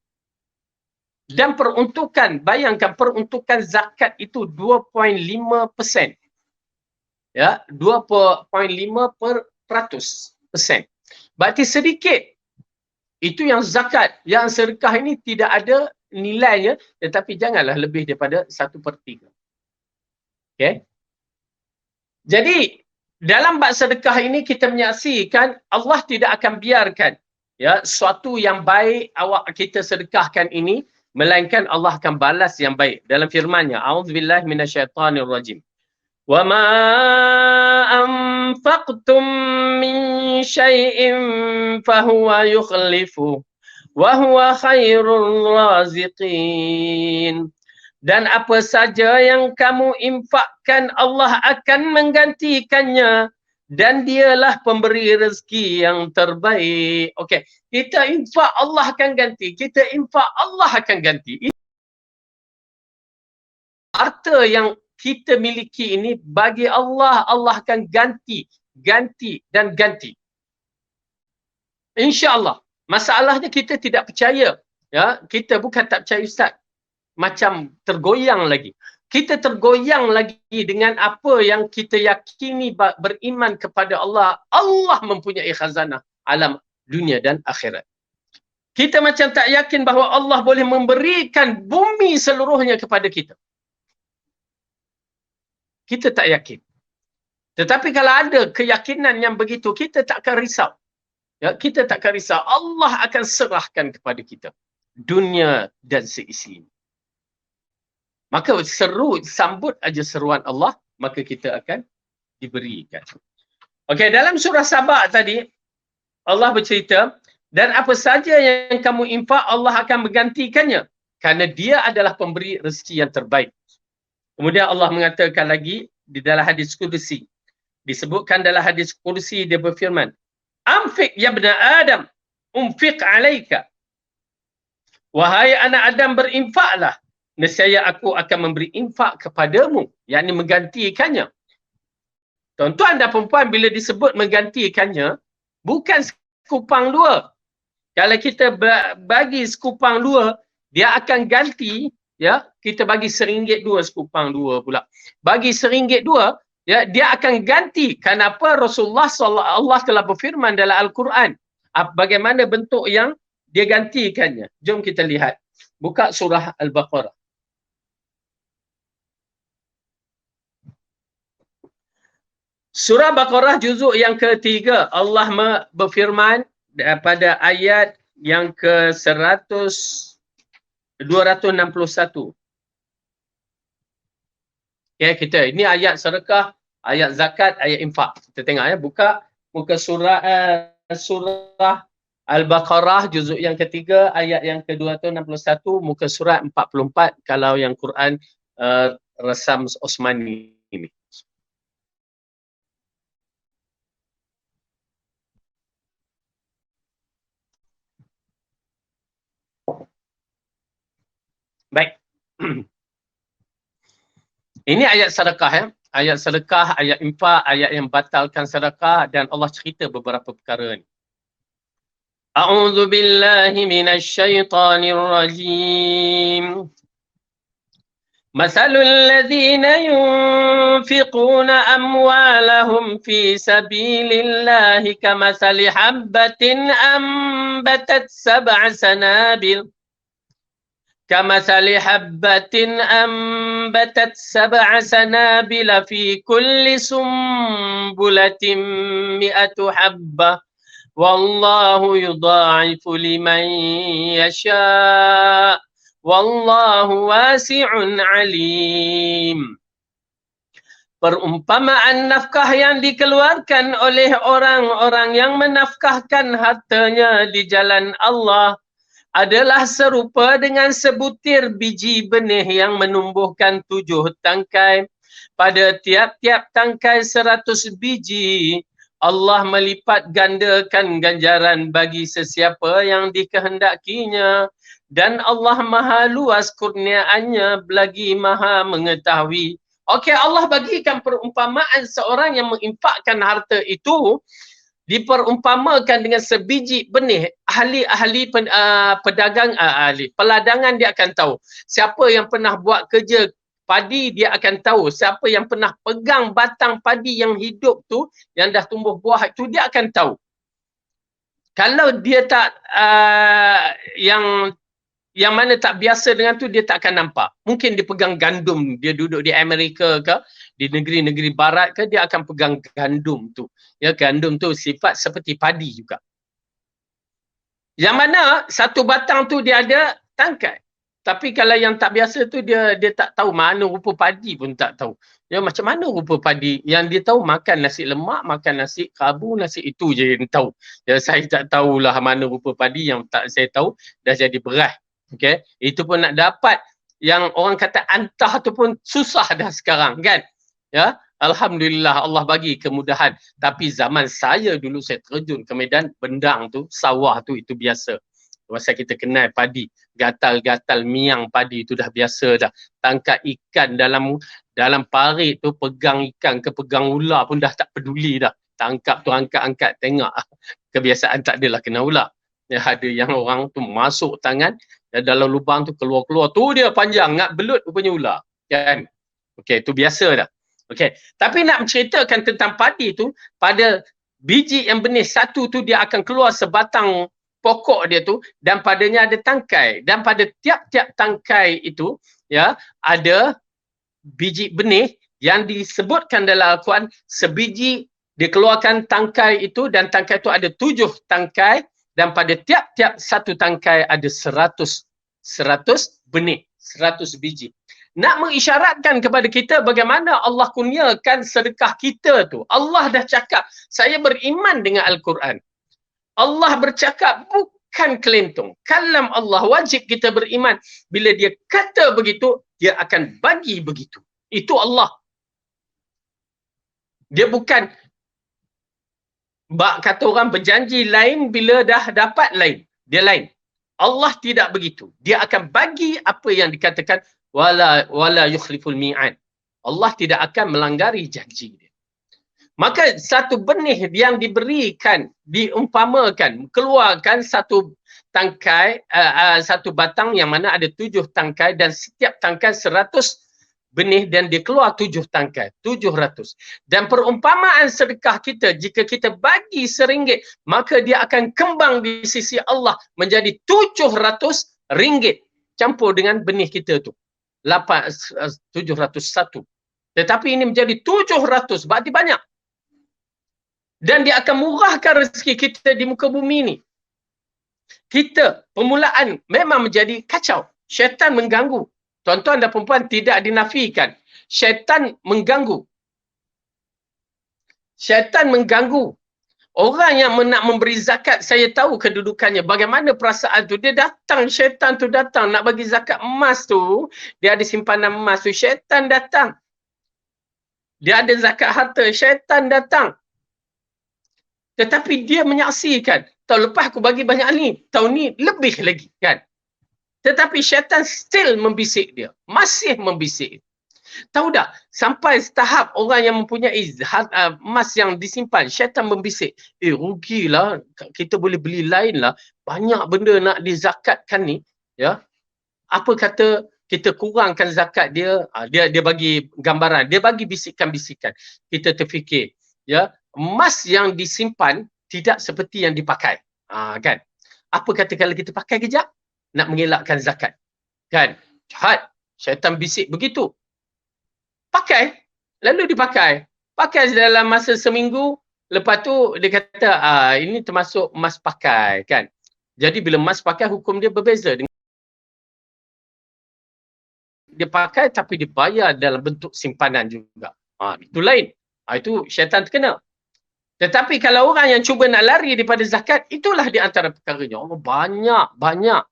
Dan peruntukan, bayangkan peruntukan zakat itu 2.5%. Ya, 2.5%. Berarti sedikit. Itu yang zakat. Yang sedekah ini tidak ada nilainya, tetapi janganlah lebih daripada 1/3. Okay. Jadi, dalam bab sedekah ini kita menyaksikan Allah tidak akan biarkan ya sesuatu yang baik awak kita sedekahkan ini, melainkan Allah akan balas yang baik. Dalam firman-Nya, a'udzubillahi minasyaitonirrajim. Wa ma anfaqtum min syai'in fahuwa yukhlifu wa huwa khairul raziqin. Dan apa saja yang kamu infakkan, Allah akan menggantikannya dan dialah pemberi rezeki yang terbaik. Okey, kita infak, Allah akan ganti. Kita infak, Allah akan ganti. Harta yang kita miliki ini bagi Allah, Allah akan ganti, dan ganti. InsyaAllah. Masalahnya kita tidak percaya. Ya, kita bukan tak percaya Ustaz. Macam tergoyang lagi. Kita tergoyang lagi dengan apa yang kita yakini beriman kepada Allah. Allah mempunyai khazanah alam dunia dan akhirat. Kita macam tak yakin bahawa Allah boleh memberikan bumi seluruhnya kepada kita. Kita tak yakin. Tetapi kalau ada keyakinan yang begitu, kita tak akan risau. Ya, kita tak akan risau. Allah akan serahkan kepada kita dunia dan seisinya. Maka sambut aja seruan Allah, maka kita akan diberikan. Okey, dalam surah Sabah tadi, Allah bercerita, dan apa saja yang kamu infak, Allah akan menggantikannya. Kerana dia adalah pemberi rezeki yang terbaik. Kemudian Allah mengatakan lagi di dalam hadis Qudsi. Disebutkan dalam hadis Qudsi, dia berfirman, Anfiq ya bna Adam, unfiq alaika. Wahai anak Adam, berinfaklah. Nescaya aku akan memberi infak kepadamu. Yakni menggantikannya. Tuan-tuan dan perempuan, bila disebut menggantikannya, bukan sekupang dua. Kalau kita bagi sekupang dua, dia akan ganti, ya, kita bagi RM1 dua, sekupang dua pula. Bagi RM1 dua, ya, dia akan ganti. Kenapa? Rasulullah SAW telah berfirman dalam Al-Quran. Bagaimana bentuk yang dia gantikannya. Jom kita lihat. Buka surah Al-Baqarah. Surah Baqarah juzuk yang ketiga. Allah berfirman pada ayat yang ke-261. Okay, kita ini ayat sedekah, ayat zakat, ayat infak. Kita tengok ya, buka muka surah Al-Baqarah juzuk yang ketiga, ayat yang ke-261, muka surat 44 kalau yang Quran Rasam Osmani ini. Baik. Ini ayat sedekah ya. Ayat sedekah, ayat infak, ayat yang batalkan sedekah, dan Allah cerita beberapa perkara ni. A'udzu billahi minasy syaithanir rajim. Mathalul ladzina yunfiquna amwalahum fi sabilillahi kamathali habbatin ambatat sab'a sanabil kamathali habbatin ambatat sab'a sanabila fi kulli sumbulatin mi'atu habbah wallahu yudha'ifu liman yasha' wallahu wasi'un alim. Perumpamaan nafkah yang dikeluarkan oleh orang-orang yang menafkahkan hartanya di jalan Allah adalah serupa dengan sebutir biji benih yang menumbuhkan 7 tangkai. Pada tiap-tiap tangkai 100 biji, Allah melipat gandakan ganjaran bagi sesiapa yang dikehendakinya. Dan Allah maha luas kurniaannya lagi maha mengetahui. Okey, Allah bagikan perumpamaan seorang yang menginfakkan harta itu diperumpamakan dengan sebiji benih. Ahli-ahli pedagang, ahli peladangan dia akan tahu. Siapa yang pernah buat kerja padi dia akan tahu. Siapa yang pernah pegang batang padi yang hidup tu, yang dah tumbuh buah itu, dia akan tahu. Kalau dia tak yang mana tak biasa dengan tu, dia tak akan nampak. Mungkin dia pegang gandum, dia duduk di Amerika ke, di negeri-negeri barat ke, dia akan pegang gandum tu. Ya, gandum tu sifat seperti padi juga. Yang mana satu batang tu dia ada tangkai. Tapi kalau yang tak biasa tu, dia tak tahu mana rupa padi pun tak tahu. Ya, macam mana rupa padi? Yang dia tahu makan nasi lemak, makan nasi kabu, nasi itu je yang tahu. Ya, saya tak tahulah mana rupa padi. Yang tak saya tahu dah jadi beras. Okay, itu pun nak dapat yang orang kata antah tu pun susah dah sekarang kan. Ya, alhamdulillah Allah bagi kemudahan. Tapi zaman saya dulu saya terjun ke medan bendang tu, sawah tu itu biasa. Masa kita kenal padi, gatal-gatal miang padi itu dah biasa dah. Tangkap ikan dalam parit tu, pegang ikan ke pegang ular pun dah tak peduli dah. Tangkap tu angkat-angkat tengok. Kebiasaan tak adalah kena ular. Ya, ada yang orang tu masuk tangan dalam lubang tu keluar-keluar tu dia panjang nak belut rupanya ular kan. Okey, itu biasa dah. Okey, tapi nak menceritakan tentang padi tu, pada biji yang benih satu tu dia akan keluar sebatang pokok dia tu dan padanya ada tangkai, dan pada tiap-tiap tangkai itu ya ada biji benih yang disebutkan dalam Al-Quran sebiji dikeluarkan tangkai itu, dan tangkai itu ada 7 tangkai. Dan pada tiap-tiap satu tangkai ada 100 benih, 100 biji. Nak mengisyaratkan kepada kita bagaimana Allah kurniakan sedekah kita tu. Allah dah cakap, saya beriman dengan Al-Quran. Allah bercakap bukan kelentung. Kalam Allah, wajib kita beriman. Bila dia kata begitu, dia akan bagi begitu. Itu Allah. Dia bukan kata orang berjanji lain, bila dah dapat lain. Dia lain. Allah tidak begitu. Dia akan bagi apa yang dikatakan wala yukhliful mi'ad. Allah tidak akan melanggari janji dia. Maka satu benih yang diberikan, diumpamakan, keluarkan satu tangkai, satu batang yang mana ada 7 tangkai, dan setiap tangkai 100 benih, dan dia keluar 7 tangkai, 700. Dan perumpamaan sedekah kita, jika kita bagi RM1, maka dia akan kembang di sisi Allah menjadi 700 ringgit campur dengan benih kita tu. 701. Tetapi ini menjadi 700, berarti banyak. Dan dia akan murahkan rezeki kita di muka bumi ni. Kita, permulaan memang menjadi kacau. Syaitan mengganggu. Tuan-tuan dan perempuan, tidak dinafikan. Syaitan mengganggu. Syaitan mengganggu. Orang yang nak memberi zakat, saya tahu kedudukannya. Bagaimana perasaan tu. Dia datang, syaitan tu datang. Nak bagi zakat emas tu, dia ada simpanan emas tu. Syaitan datang. Dia ada zakat harta. Syaitan datang. Tetapi dia menyaksikan. Tahun lepas aku bagi banyak ni. Tahun ni lebih lagi kan. Tetapi syaitan still membisik dia. Masih membisik. Tahu tak? Sampai tahap orang yang mempunyai emas yang disimpan. Syaitan membisik. Rugilah. Kita boleh beli lain lah. Banyak benda nak dizakatkan ni. Ya. Apa kata kita kurangkan zakat dia. Dia bagi gambaran. Dia bagi bisikan-bisikan. Kita terfikir. Ya. Emas yang disimpan tidak seperti yang dipakai. Kan? Apa kata kalau kita pakai kejap? Nak mengelakkan zakat. Kan? Jahat. Syaitan bisik begitu. Pakai. Lalu dipakai. Pakai dalam masa seminggu. Lepas tu dia kata, ini termasuk mas pakai. Kan? Jadi bila mas pakai, hukum dia berbeza. Dia pakai tapi dibayar dalam bentuk simpanan juga. Itu lain. Itu syaitan terkena. Tetapi kalau orang yang cuba nak lari daripada zakat, itulah di antara perkaranya. Allah banyak.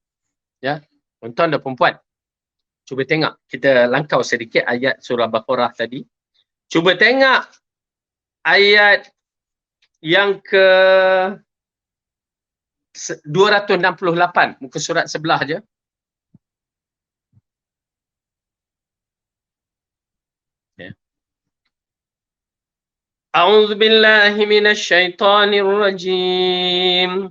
Ya, tuan-tuan dan perempuan. Cuba tengok. Kita langkau sedikit ayat surah Baqarah tadi. Cuba tengok ayat yang ke 268. Muka surat sebelah je. أعوذ بالله من الشيطان الرجيم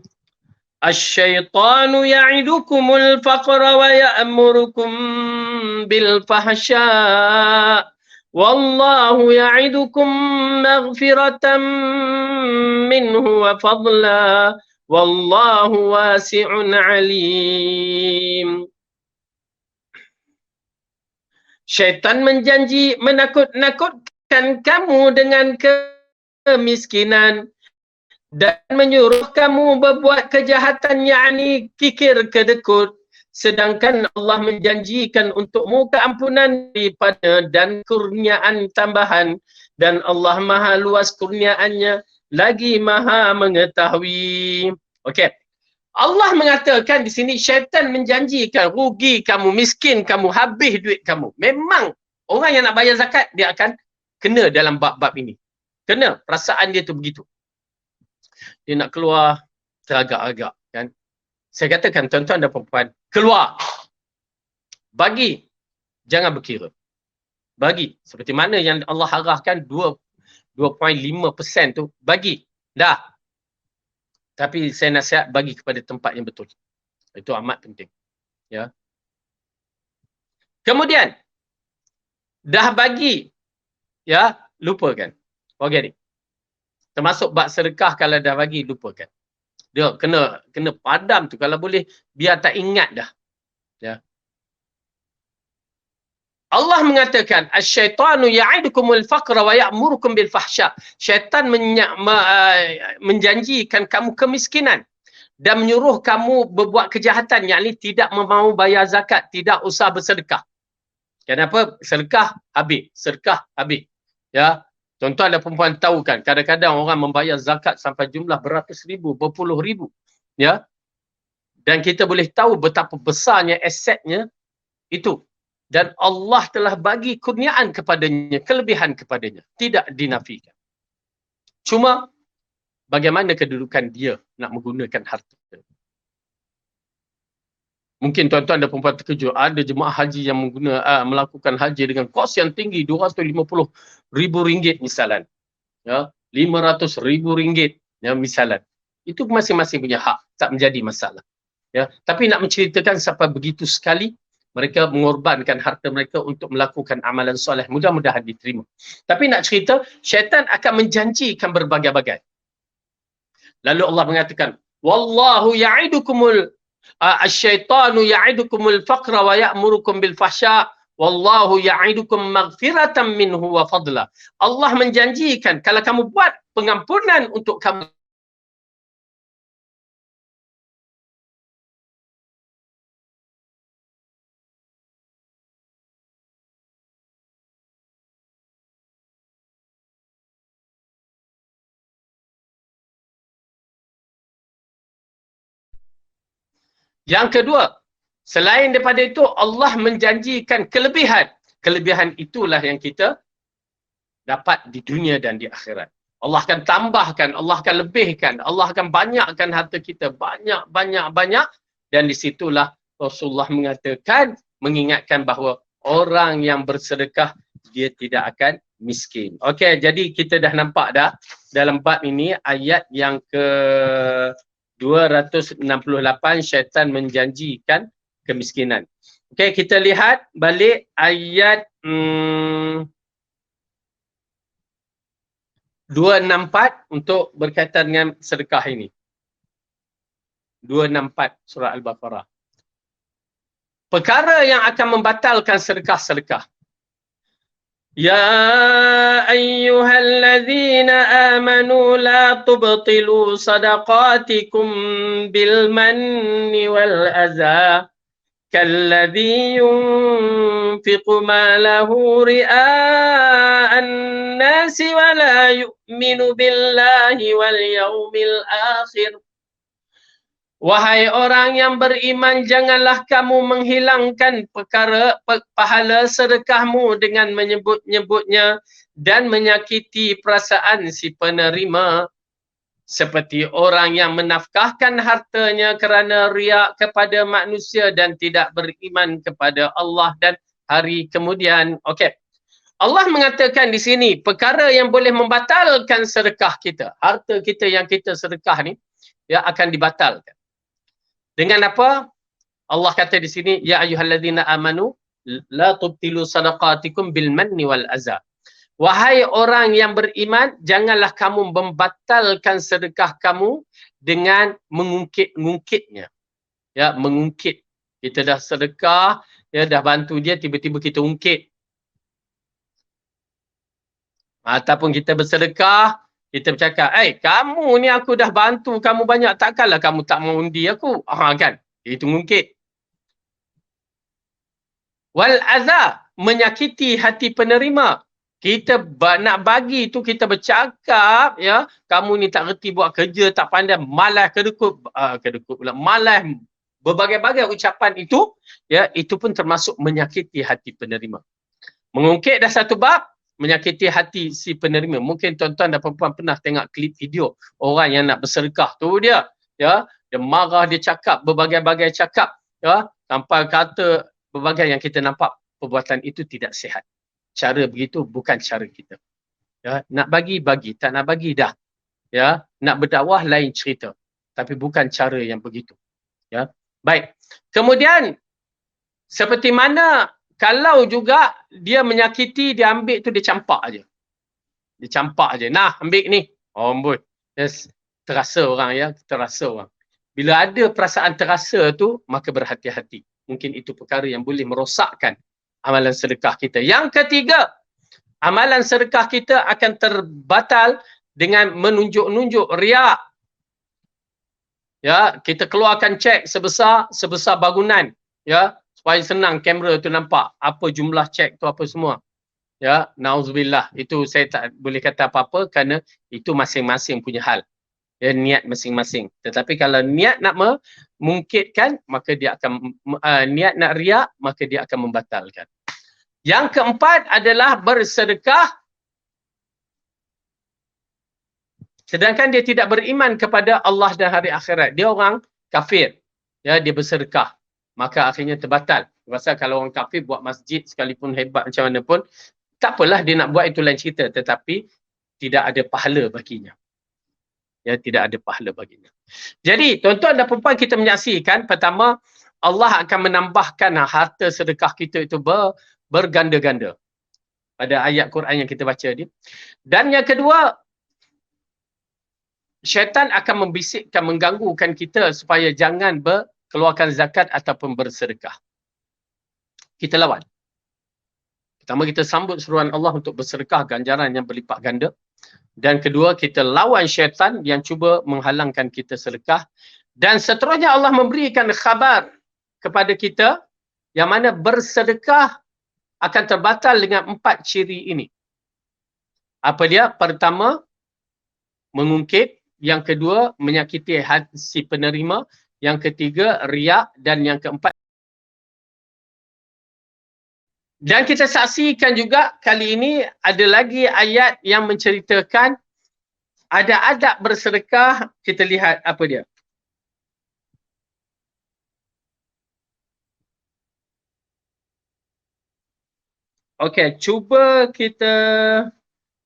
الشيطان يعدكم الفقر ويأمركم بالفحشاء والله يعدكم مغفرة منه وفضلا والله واسع عليم. Syaitan menjanji menakut-nakutkan kamu dengan kemiskinan dan menyuruh kamu berbuat kejahatan, yakni kikir kedekut, sedangkan Allah menjanjikan untukmu keampunan daripada dan kurniaan tambahan, dan Allah maha luas kurniaannya lagi maha mengetahui. Okey. Allah mengatakan di sini syaitan menjanjikan rugi kamu, miskin kamu, habis duit kamu. Memang orang yang nak bayar zakat dia akan kena dalam bab-bab ini. Kena, perasaan dia tu begitu. Dia nak keluar teragak-agak kan. Saya katakan tuan-tuan dan puan-puan, keluar. Bagi, jangan berkira. Bagi seperti mana yang Allah arahkan 2.5% tu, bagi. Dah. Tapi saya nasihat bagi kepada tempat yang betul. Itu amat penting. Ya. Kemudian dah bagi, ya, lupakan. Forget it. Termasuk bab sedekah, kalau dah bagi, lupakan. Dia kena padam tu, kalau boleh biar tak ingat dah. Ya. Allah mengatakan asyaitanu ya'idukumul faqra wa ya'murukum bil fahsya. Syaitan menjanjikan kamu kemiskinan dan menyuruh kamu berbuat kejahatan, yakni tidak mahu bayar zakat, tidak usah bersedekah. Kenapa? Sedekah habis, sedekah habis. Ya. Tuan-tuan dan perempuan tahu kan, kadang-kadang orang membayar zakat sampai jumlah beratus ribu, berpuluh ribu. Ya. Dan kita boleh tahu betapa besarnya asetnya itu. Dan Allah telah bagi kurniaan kepadanya, kelebihan kepadanya. Tidak dinafikan. Cuma, bagaimana kedudukan dia nak menggunakan harta. Mungkin tuan-tuan dan perempuan terkejut, ada jemaah haji yang melakukan haji dengan kos yang tinggi, RM250,000 misalan. Ya, RM500,000 ya, misalan. Itu masing-masing punya hak, tak menjadi masalah. Ya, tapi nak menceritakan sampai begitu sekali, mereka mengorbankan harta mereka untuk melakukan amalan soleh. Mudah-mudahan diterima. Tapi nak cerita, syaitan akan menjanjikan berbagai-bagai. Lalu Allah mengatakan, wallahu ya'idukumul asyaitanu ya'idukumul faqra wa ya'murukum bil fahsya wallahu ya'idukum maghfiratan minhu wa fadla. Allah menjanjikan kalau kamu buat pengampunan untuk kamu. Yang kedua, selain daripada itu, Allah menjanjikan kelebihan. Kelebihan itulah yang kita dapat di dunia dan di akhirat. Allah akan tambahkan, Allah akan lebihkan, Allah akan banyakkan harta kita. Banyak. Dan disitulah Rasulullah mengatakan, mengingatkan bahawa orang yang bersedekah, dia tidak akan miskin. Okey, jadi kita dah nampak dah dalam bab ini ayat yang ke 268, syaitan menjanjikan kemiskinan. Okey, kita lihat balik ayat 264 untuk berkaitan dengan sedekah ini. 264 surah Al-Baqarah. perkara yang akan membatalkan sedekah-sedekah. Ya ayyuhalladzina amanu la tubtilu sadaqatikum bil manni wal adza kalladzi yunfiqu malahu ria'an nasi wa la yu'minu billahi wal yawmil akhir. Wahai orang yang beriman, janganlah kamu menghilangkan pahala sedekahmu dengan menyebut-nyebutnya dan menyakiti perasaan si penerima. Seperti orang yang menafkahkan hartanya kerana riak kepada manusia dan tidak beriman kepada Allah dan hari kemudian. Okey. Allah mengatakan di sini, perkara yang boleh membatalkan sedekah kita, harta kita yang kita sedekah ni, ya akan dibatalkan. Dengan apa? Allah kata di sini, ya ayyuhalladzina amanu la tubtilu sadaqatikum bil manni wal adza. Wahai orang yang beriman, janganlah kamu membatalkan sedekah kamu dengan mengungkit-ngungkitnya. Ya, mengungkit. Kita dah sedekah, ya dah bantu dia, tiba-tiba kita ungkit. Ataupun kita bersedekah, kita bercakap, kamu ni aku dah bantu kamu banyak, takkanlah kamu tak mau undi aku. Kan? Itu mungkin. Wal adza, menyakiti hati penerima. Kita nak bagi tu, kita bercakap, ya, kamu ni tak reti buat kerja, tak pandai, malas kedekut pula, malas, berbagai-bagai ucapan itu, ya, itu pun termasuk menyakiti hati penerima. Mengungkit dah satu bab, menyakiti hati si penerima. Mungkin tuan-tuan dan puan-puan pernah tengok klip video orang yang nak bersedekah tu dia, ya, dia marah, dia cakap berbagai-bagai cakap, ya, sampai kata berbagai yang kita nampak perbuatan itu tidak sihat. Cara begitu bukan cara kita. Ya, nak bagi, tak nak bagi dah. Ya, nak berdakwah lain cerita. Tapi bukan cara yang begitu. Ya. Baik. Kemudian seperti mana kalau juga dia menyakiti, dia ambil tu, dia campak aja. Dia campak aja. Nah, ambil ni. Oh, amboi. Yes. Terasa orang, ya. Terasa orang. Bila ada perasaan terasa tu, maka berhati-hati. Mungkin itu perkara yang boleh merosakkan amalan sedekah kita. Yang ketiga, amalan sedekah kita akan terbatal dengan menunjuk-nunjuk riak. Ya, kita keluarkan cek sebesar bangunan, ya, supaya senang kamera tu nampak apa jumlah cek tu apa semua. Ya, nauzubillah. Itu saya tak boleh kata apa-apa kerana itu masing-masing punya hal. Ya, niat masing-masing. Tetapi kalau niat nak memungkitkan, maka dia akan niat nak riak, maka dia akan membatalkan. Yang keempat adalah bersedekah sedangkan dia tidak beriman kepada Allah dan hari akhirat. Dia orang kafir. Ya, dia bersedekah. Maka akhirnya terbatal. Pasal kalau orang kafir buat masjid sekalipun hebat macam mana pun, tak apalah dia nak buat, itu lain cerita. Tetapi tidak ada pahala baginya. Ya, tidak ada pahala baginya. Jadi, tuan-tuan dan puan-puan, kita menyaksikan pertama, Allah akan menambahkan harta sedekah kita itu berganda-ganda. Pada ayat Quran yang kita baca ni. Dan yang kedua, syaitan akan membisikkan, mengganggukan kita supaya jangan keluarkan zakat ataupun bersedekah. Kita lawan. Pertama, kita sambut seruan Allah untuk bersedekah, ganjaran yang berlipat ganda. Dan kedua, kita lawan syaitan yang cuba menghalangkan kita sedekah. Dan seterusnya Allah memberikan khabar kepada kita yang mana bersedekah akan terbatal dengan 4 ciri ini. Apa dia? Pertama, mengungkit. Yang kedua, menyakiti hati si penerima. Yang ketiga, riak. Dan yang keempat. Dan kita saksikan juga kali ini ada lagi ayat yang menceritakan ada adab bersedekah. Kita lihat apa dia. Okey, cuba kita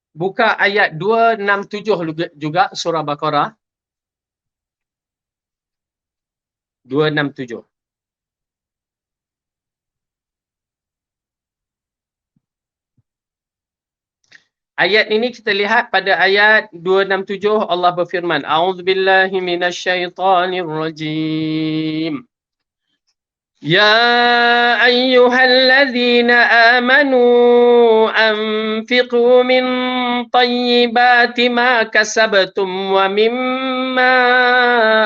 buka ayat 267 juga surah Baqarah. 267. Ayat ini kita lihat pada ayat 267 Allah berfirman, A'udzubillahi minasyaitonirrajim. يا أيها الذين آمنوا أنفقوا من طيبات ما كسبتم ومما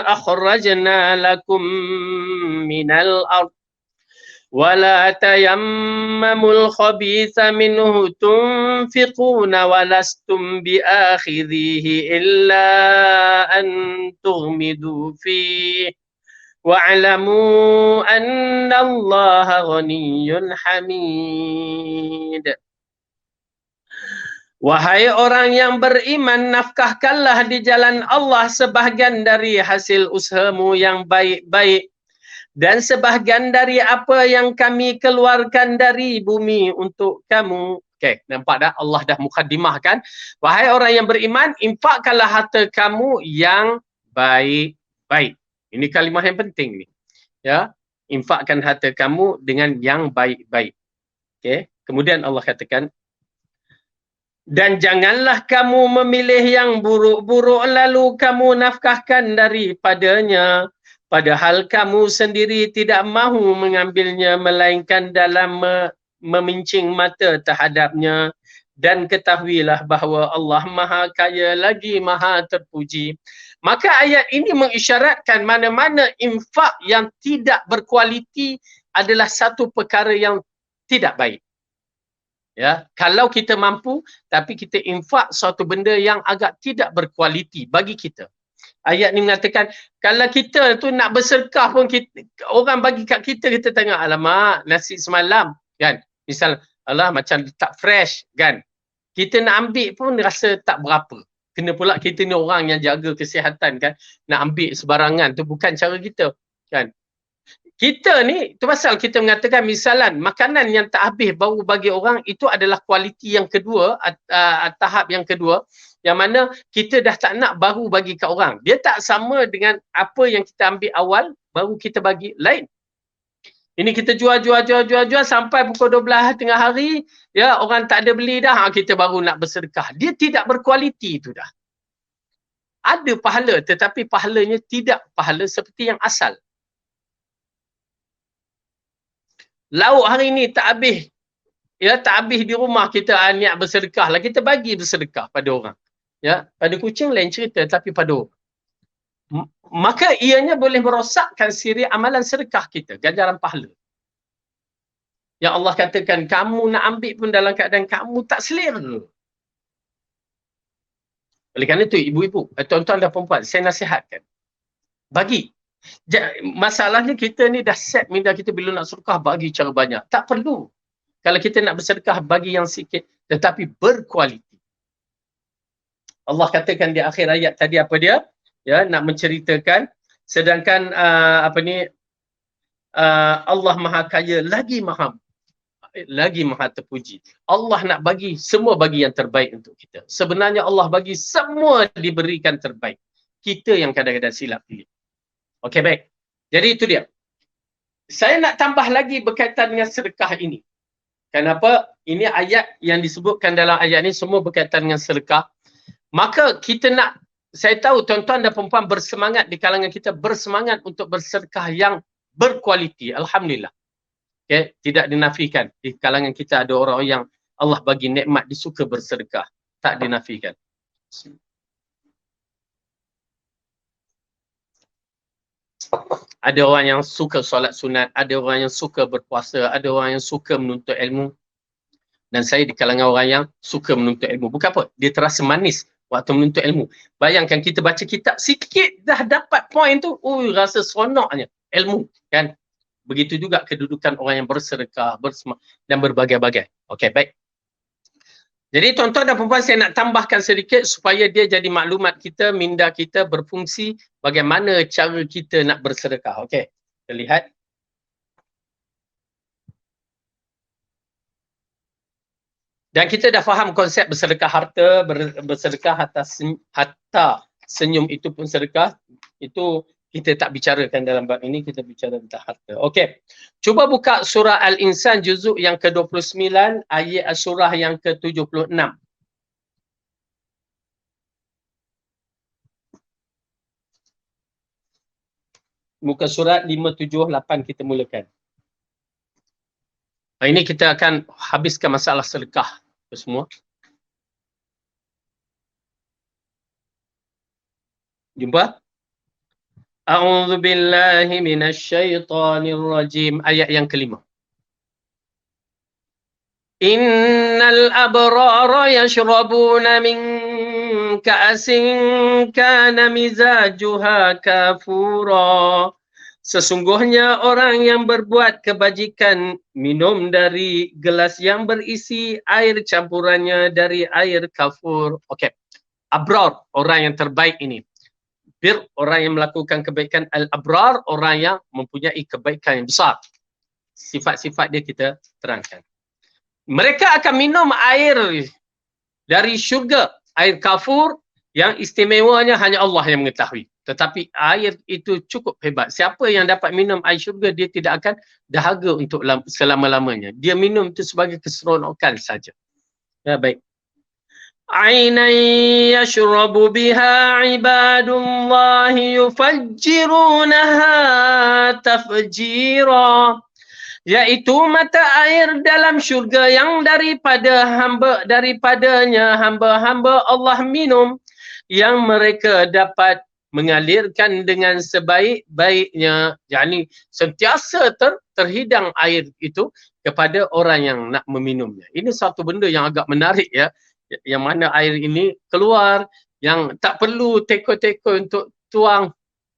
أخرجنا لكم من الأرض ولا تيمموا الخبيث منه تنفقون ولستم بآخذيه إلا أن تغمدوا فيه واعلموا أن الله غني حميد. Wahai orang yang beriman, nafkahkanlah di jalan Allah sebahagian dari hasil usahamu yang baik-baik dan sebahagian dari apa yang kami keluarkan dari bumi untuk kamu. Okey, nampak dah Allah dah mukaddimah kan? Wahai orang yang beriman, infakkanlah harta kamu yang baik-baik. Ini kalimah yang penting ni. Ya, infakkan harta kamu dengan yang baik-baik. Okey, kemudian Allah katakan, dan janganlah kamu memilih yang buruk-buruk lalu kamu nafkahkan daripadanya. Padahal kamu sendiri tidak mahu mengambilnya melainkan dalam memincing mata terhadapnya. Dan ketahuilah bahawa Allah Maha Kaya lagi Maha Terpuji. Maka ayat ini mengisyaratkan mana-mana infak yang tidak berkualiti adalah satu perkara yang tidak baik. Ya, kalau kita mampu tapi kita infak suatu benda yang agak tidak berkualiti bagi kita. Ayat ni mengatakan kalau kita tu nak bersedekah pun kita, orang bagi kat kita, kita tengok alamak nasi semalam kan. Misal alah macam tak fresh kan. Kita nak ambil pun rasa tak berapa. Kena pula kita ni orang yang jaga kesihatan kan. Nak ambil sebarangan tu bukan cara kita kan. Kita ni, tu pasal kita mengatakan misalan makanan yang tak habis baru bagi orang itu adalah kualiti yang kedua, tahap yang kedua, yang mana kita dah tak nak baru bagi kat orang. Dia tak sama dengan apa yang kita ambil awal baru kita bagi lain. Ini kita jual sampai pukul 12 tengah hari, ya orang tak ada beli dah, kita baru nak bersedekah. Dia tidak berkualiti tu dah. Ada pahala tetapi pahalanya tidak pahala seperti yang asal. Lauk hari ni tak habis. Ya, tak habis di rumah kita niat bersedekah lah. Kita bagi bersedekah pada orang. Ya, pada kucing lain cerita tapi pada orang. Maka ianya boleh merosakkan siri amalan sedekah kita, ganjaran pahala. Yang Allah katakan kamu nak ambil pun dalam keadaan kamu tak selera. Oleh kerana itu ibu-ibu, tuan-tuan dan perempuan, saya nasihatkan. Bagi. Masalahnya kita ni dah set minda kita bila nak sedekah bagi cara banyak. Tak perlu. Kalau kita nak bersedekah bagi yang sikit tetapi berkualiti. Allah katakan di akhir ayat tadi apa dia? Ya, nak menceritakan sedangkan Allah Maha Kaya lagi Maha Terpuji. Allah nak bagi semua bagi yang terbaik untuk kita. Sebenarnya Allah bagi semua diberikan terbaik. Kita yang kadang-kadang silap pilih. Okey, baik. Jadi itu dia. Saya nak tambah lagi berkaitan dengan sedekah ini. Kenapa? Ini ayat yang disebutkan dalam ayat ini semua berkaitan dengan sedekah. Maka kita nak, saya tahu tuan-tuan dan perempuan bersemangat di kalangan kita, bersemangat untuk bersedekah yang berkualiti. Alhamdulillah. Okay? Tidak dinafikan. Di kalangan kita ada orang yang Allah bagi nikmat, disuka bersedekah. Tak dinafikan. Ada orang yang suka solat sunat, ada orang yang suka berpuasa, ada orang yang suka menuntut ilmu. Dan saya di kalangan orang yang suka menuntut ilmu. Bukan apa? Dia terasa manis waktu menuntut ilmu. Bayangkan kita baca kitab, sikit dah dapat poin tu, rasa seronoknya ilmu. Kan? Begitu juga kedudukan orang yang bersedekah, dan berbagai-bagai. Okey, baik. Jadi tuan-tuan dan perempuan, saya nak tambahkan sedikit supaya dia jadi maklumat kita, minda kita berfungsi bagaimana cara kita nak bersedekah. Okey, kita lihat. Dan kita dah faham konsep bersedekah harta, bersedekah hatta senyum itu pun sedekah. Itu kita tak bicarakan dalam bab ini, kita bicara tentang harta. Okey. Cuba buka surah Al-Insan juzuk yang ke-29, ayat surah yang ke-76. Muka surat 578 kita mulakan. Ini kita akan habiskan masalah sedekah semua. Jumpa? A'udzu billahi minasyaitonir rajim. Ayat yang kelima. Innal abrara yashrabuna min ka'sin kana mizajuha kafura. Sesungguhnya orang yang berbuat kebajikan minum dari gelas yang berisi air campurannya dari air kafur. Okey. Abrar, orang yang terbaik ini. Bir, orang yang melakukan kebaikan. Al-abrar, orang yang mempunyai kebaikan yang besar. Sifat-sifat dia kita terangkan. Mereka akan minum air dari syurga, air kafur yang istimewanya hanya Allah yang mengetahui. Tetapi air itu cukup hebat. Siapa yang dapat minum air syurga, dia tidak akan dahaga untuk selama-lamanya. Dia minum itu sebagai keseronokan saja. Ya, baik. Ainan yashrabu biha ibadullahi yufajjirunaha tafjira. Iaitu mata air dalam syurga yang daripadanya hamba-hamba Allah minum, yang mereka dapat mengalirkan dengan sebaik-baiknya. Yani sentiasa terhidang air itu kepada orang yang nak meminumnya. Ini satu benda yang agak menarik ya. Yang mana air ini keluar, yang tak perlu teko-teko untuk tuang,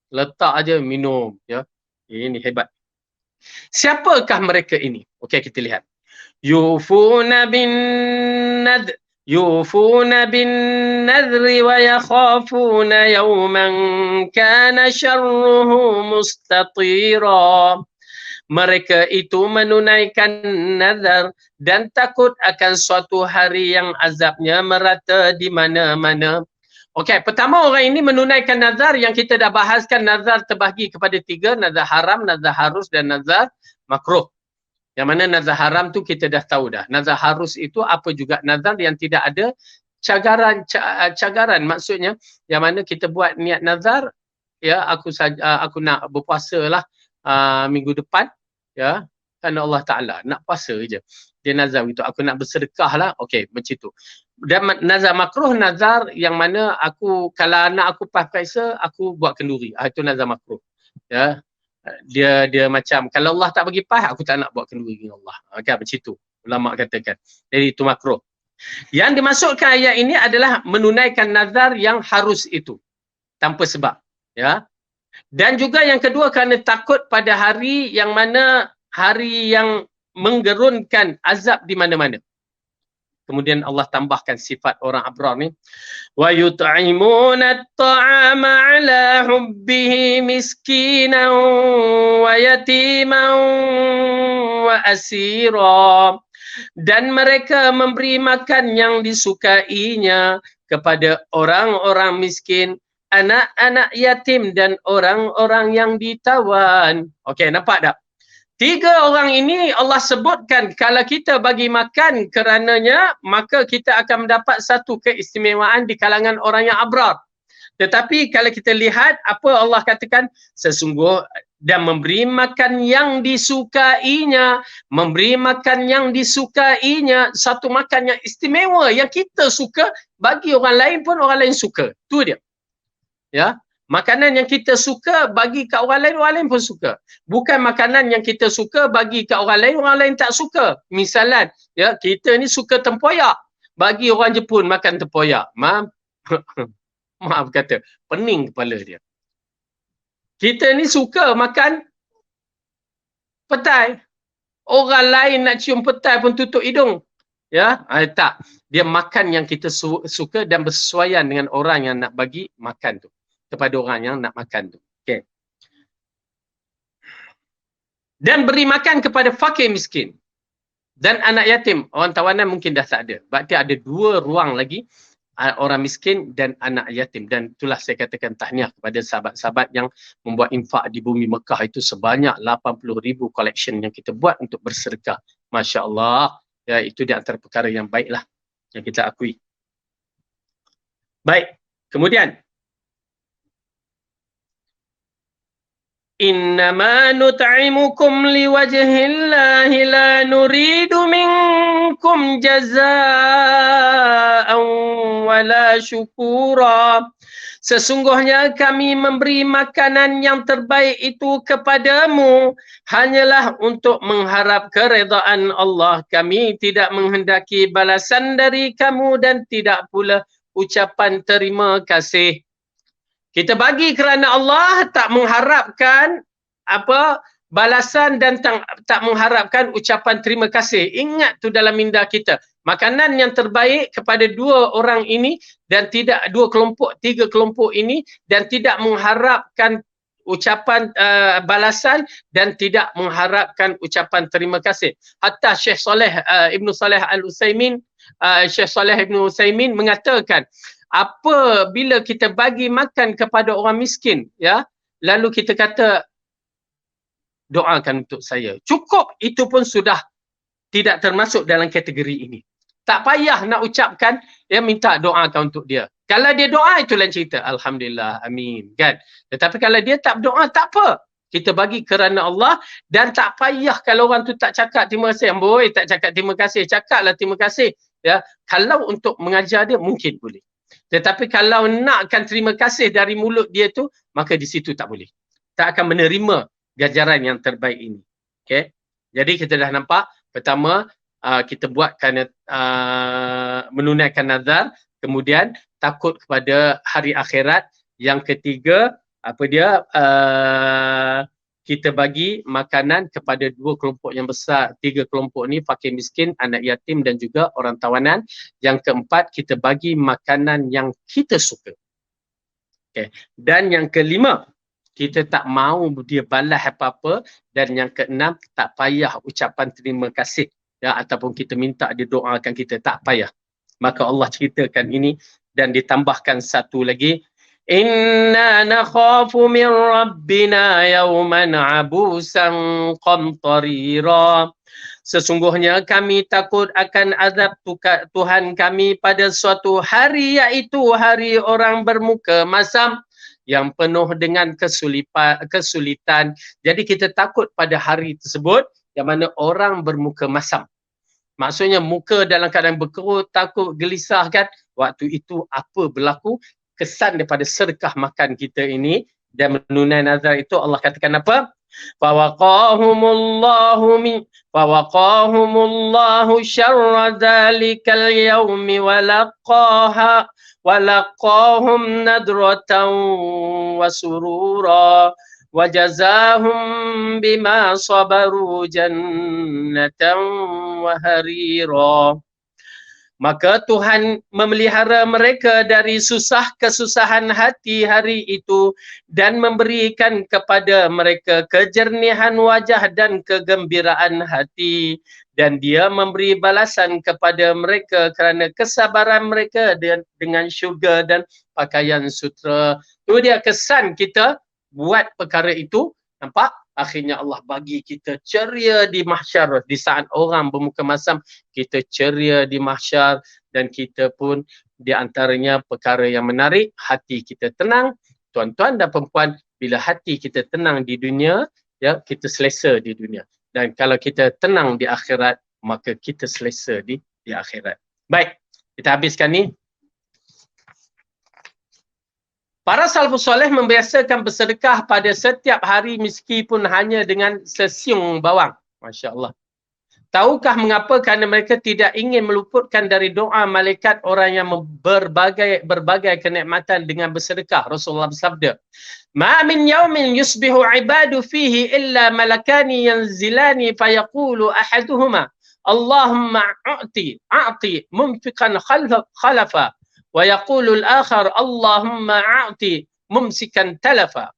letak aja minum ya. Ini hebat. Siapakah mereka ini? Okey, kita lihat. Yufuna bin nadri wa yakhafuna yawman kana syarruhu mustatira. Mereka itu menunaikan nazar dan takut akan suatu hari yang azabnya merata di mana-mana. Okey, pertama orang ini menunaikan nazar yang kita dah bahaskan. Nazar terbahagi kepada 3, nazar haram, nazar harus dan nazar makruh. Yang mana nazar haram tu kita dah tahu dah. Nazar harus itu apa juga? Nazar yang tidak ada cagaran. Maksudnya yang mana kita buat niat nazar, ya aku nak berpuasa lah minggu depan, ya, kerana Allah Ta'ala, nak puasa je. Dia nazar itu, aku nak bersedekah lah, okey, macam tu. Dan nazar makruh, nazar yang mana aku, kalau anak aku puasa, aku buat kenduri. Itu nazar makruh. Ya, dia macam, kalau Allah tak bagi pas, aku tak nak buat kenduri dengan Allah. Kan, macam tu. Ulama katakan. Jadi itu makruh. Yang dimasukkan ayat ini adalah menunaikan nazar yang harus itu. Tanpa sebab. Ya. Dan juga yang kedua kerana takut pada hari yang mana hari yang menggerunkan azab di mana-mana. Kemudian Allah tambahkan sifat orang abrar ni, wa yut'imuna at-ta'ama 'ala hubbihi miskinan wa yatiman wa asira. Dan mereka memberi makan yang disukainya kepada orang-orang miskin, anak-anak yatim dan orang-orang yang ditawan. Okey, nampak tak? 3 orang ini Allah sebutkan kalau kita bagi makan kerananya, maka kita akan mendapat satu keistimewaan di kalangan orang yang abrar. Tetapi kalau kita lihat apa Allah katakan, sesungguh dan memberi makan yang disukainya, memberi makan yang disukainya, satu makan yang istimewa yang kita suka, bagi orang lain pun orang lain suka. Tu dia. Ya. Makanan yang kita suka bagi kat orang lain pun suka. Bukan makanan yang kita suka bagi kat orang lain tak suka. Misalan, ya, kita ni suka tempoyak. Bagi orang Jepun makan tempoyak, maaf kata, pening kepala dia. Kita ni suka makan petai. Orang lain nak cium petai pun tutup hidung. Ya, tak. Dia makan yang kita suka dan bersesuaian dengan orang yang nak bagi makan tu. Kepada orang yang nak makan tu. Okay. Dan beri makan kepada fakir miskin dan anak yatim. Orang tawanan mungkin dah tak ada. Berarti ada 2 ruang lagi, orang miskin dan anak yatim. Dan itulah saya katakan tahniah kepada sahabat-sahabat yang membuat infak di bumi Mekah itu sebanyak 80,000 collection yang kita buat untuk bersedekah. Masya Allah. Ya, itu di antara perkara yang baiklah yang kita akui. Baik. Kemudian Innama nut'imukum liwajhillahi la nuridu minkum jazaa'an wala syukura. Sesungguhnya kami memberi makanan yang terbaik itu kepadamu hanyalah untuk mengharap keredaan Allah. Kami tidak menghendaki balasan dari kamu dan tidak pula ucapan terima kasih. Kita bagi kerana Allah, tak mengharapkan apa balasan dan tak mengharapkan ucapan terima kasih. Ingat tu dalam minda kita. Makanan yang terbaik kepada dua orang ini dan tidak dua kelompok, tiga kelompok ini dan tidak mengharapkan ucapan balasan dan tidak mengharapkan ucapan terima kasih. Hatta Syekh Saleh Ibnu Saleh Al-Utsaimin, Syekh Saleh Ibnu Utsaimin mengatakan, apabila kita bagi makan kepada orang miskin, ya, lalu kita kata doakan untuk saya, cukup, itu pun sudah tidak termasuk dalam kategori ini. Tak payah nak ucapkan, ya, minta doakan untuk dia. Kalau dia doa, itu lain cerita, alhamdulillah, amin, kan. Tetapi kalau dia tak berdoa, tak apa, kita bagi kerana Allah. Dan tak payah kalau orang tu tak cakap terima kasih, amboi tak cakap terima kasih, cakaplah terima kasih, ya. Kalau untuk mengajar dia mungkin boleh. Tetapi kalau nakkan terima kasih dari mulut dia tu, maka di situ tak boleh. Tak akan menerima ganjaran yang terbaik ini. Okay? Jadi kita dah nampak, pertama kita buatkan menunaikan nazar, kemudian takut kepada hari akhirat. Yang ketiga, apa dia? Kita bagi makanan kepada dua kelompok yang besar, tiga kelompok ni, fakir miskin, anak yatim dan juga orang tawanan. Yang keempat, kita bagi makanan yang kita suka. Okay. Dan yang kelima, kita tak mahu dia balas apa-apa. Dan yang keenam, tak payah ucapan terima kasih, ya, ataupun kita minta dia doakan kita, tak payah. Maka Allah ceritakan ini dan ditambahkan satu lagi, Inna nakhafu min rabbina yawman abusan qamtarira. Sesungguhnya kami takut akan azab Tuhan kami pada suatu hari, iaitu hari orang bermuka masam yang penuh dengan kesulitan. Jadi kita takut pada hari tersebut yang mana orang bermuka masam. Maksudnya muka dalam keadaan berkerut, takut, gelisah, kan. Waktu itu apa berlaku? Kesan daripada sedekah makan kita ini dan menunai nazar itu, Allah katakan apa? Fawaqahumullahu syarra dzalikal yaumi walaqahum nadratan wa surura wa jazahum bima sabaru jannatan wa harira. Maka Tuhan memelihara mereka dari kesusahan hati hari itu dan memberikan kepada mereka kejernihan wajah dan kegembiraan hati. Dan dia memberi balasan kepada mereka kerana kesabaran mereka dengan syurga dan pakaian sutera. Itu dia kesan kita buat perkara itu. Nampak? Akhirnya Allah bagi kita ceria di mahsyar. Di saat orang bermuka masam, kita ceria di mahsyar. Dan kita pun di antaranya perkara yang menarik, hati kita tenang. Tuan-tuan dan perempuan, bila hati kita tenang di dunia, ya, kita selesa di dunia. Dan kalau kita tenang di akhirat, maka kita selesa di akhirat. Baik, kita habiskan ni. Para salafus soleh membiasakan bersedekah pada setiap hari meskipun hanya dengan sesiung bawang. Masya Allah. Tahukah mengapa? Kerana mereka tidak ingin meluputkan dari doa malaikat orang yang berbagai kenikmatan dengan bersedekah. Rasulullah bersabda, Ma min yawmin yusbihu ibadu fihi illa malakani yanzilani fayaqulu ahaduhuma Allahumma a'ti mumfiqan khalafa. Wa yaqulul akhar Allahumma a'ti mumsikan talafa.